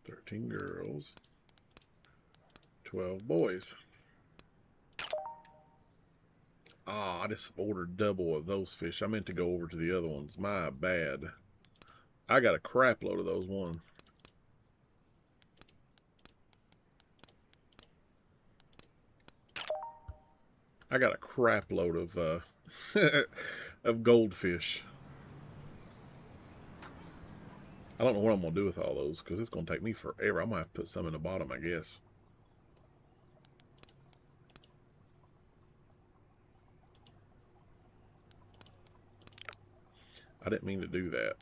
13 girls, 12 boys. Ah, I just ordered double of those fish. I meant to go over to the other ones. My bad. I got a crap load of those one. I got a crap load of of goldfish. I don't know what I'm gonna do with all those because it's gonna take me forever. I'm gonna have to put some in the bottom, I guess. I didn't mean to do that.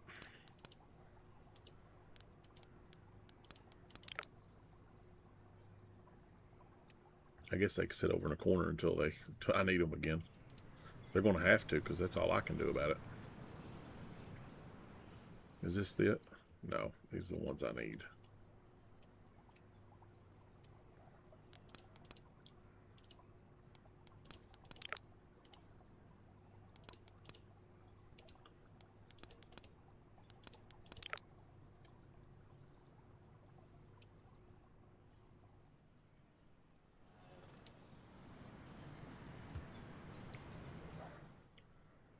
I guess they can sit over in a corner until I need them again. They're going to have to because that's all I can do about it. Is this it? No, these are the ones I need.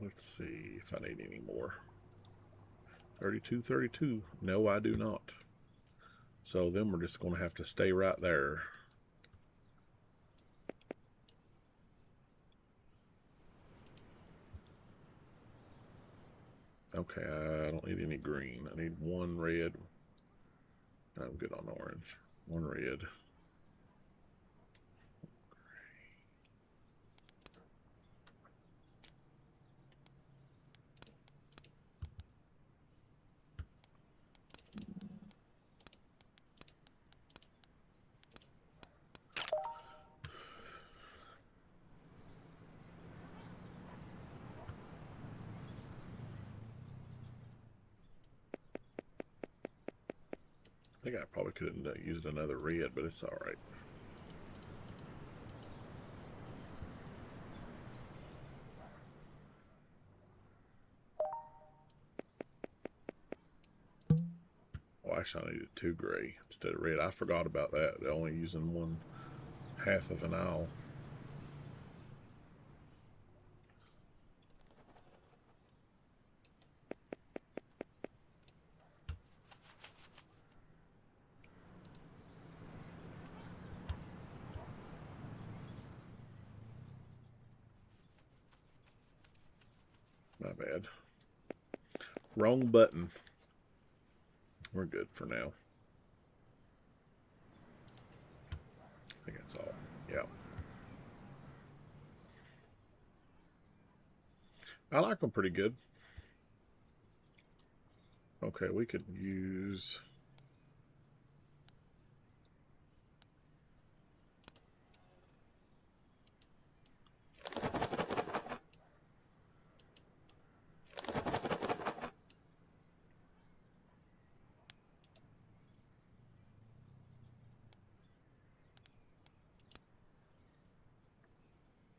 Let's see if I need any more. 32, 32. No, I do not. So then we're just going to have to stay right there. Okay, I don't need any green. I need one red. I'm good on orange. One red. I think I probably could have used another red, but it's all right. Oh, actually, I needed 2 gray instead of red. I forgot about that. They're only using 1/2 of an owl. My bad. Wrong button. We're good for now. I think that's all. Yeah. I like them pretty good. Okay, we could use...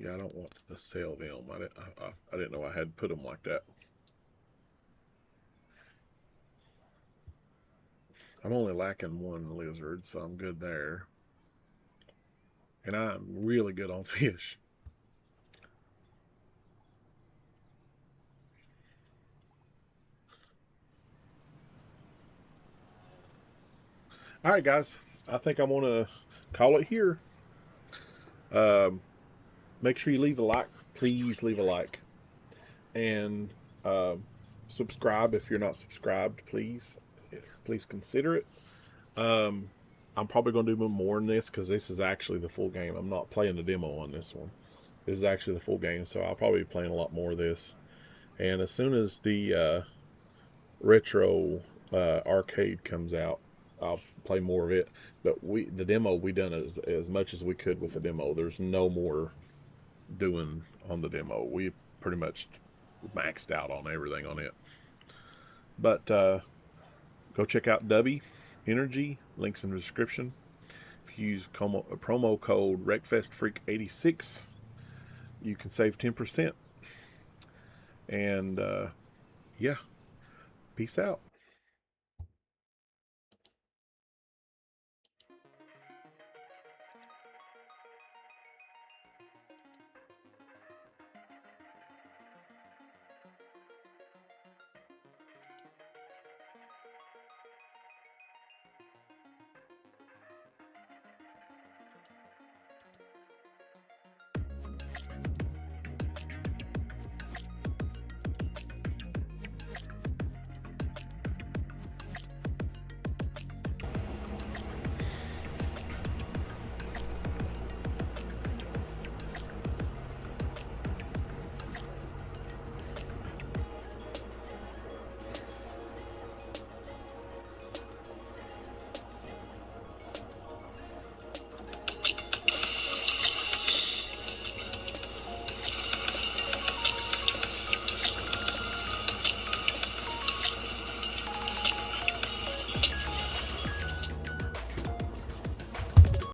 Yeah, I don't want to sell them. I didn't know I had to put them like that. I'm only lacking 1 lizard, so I'm good there. And I'm really good on fish. All right, guys. I think I'm going to call it here. Make sure you leave a like. Please leave a like. And subscribe if you're not subscribed, please. Please consider it. I'm probably going to do more in this because this is actually the full game. I'm not playing the demo on this one. This is actually the full game, so I'll probably be playing a lot more of this. And as soon as the retro arcade comes out, I'll play more of it. But the demo, we done as much as we could with the demo. There's no more doing on the demo. We pretty much maxed out on everything on it. But go check out Dubby Energy. Links in the description. If you use promo code wreckfestfreak86, you can save 10%. And yeah, peace out.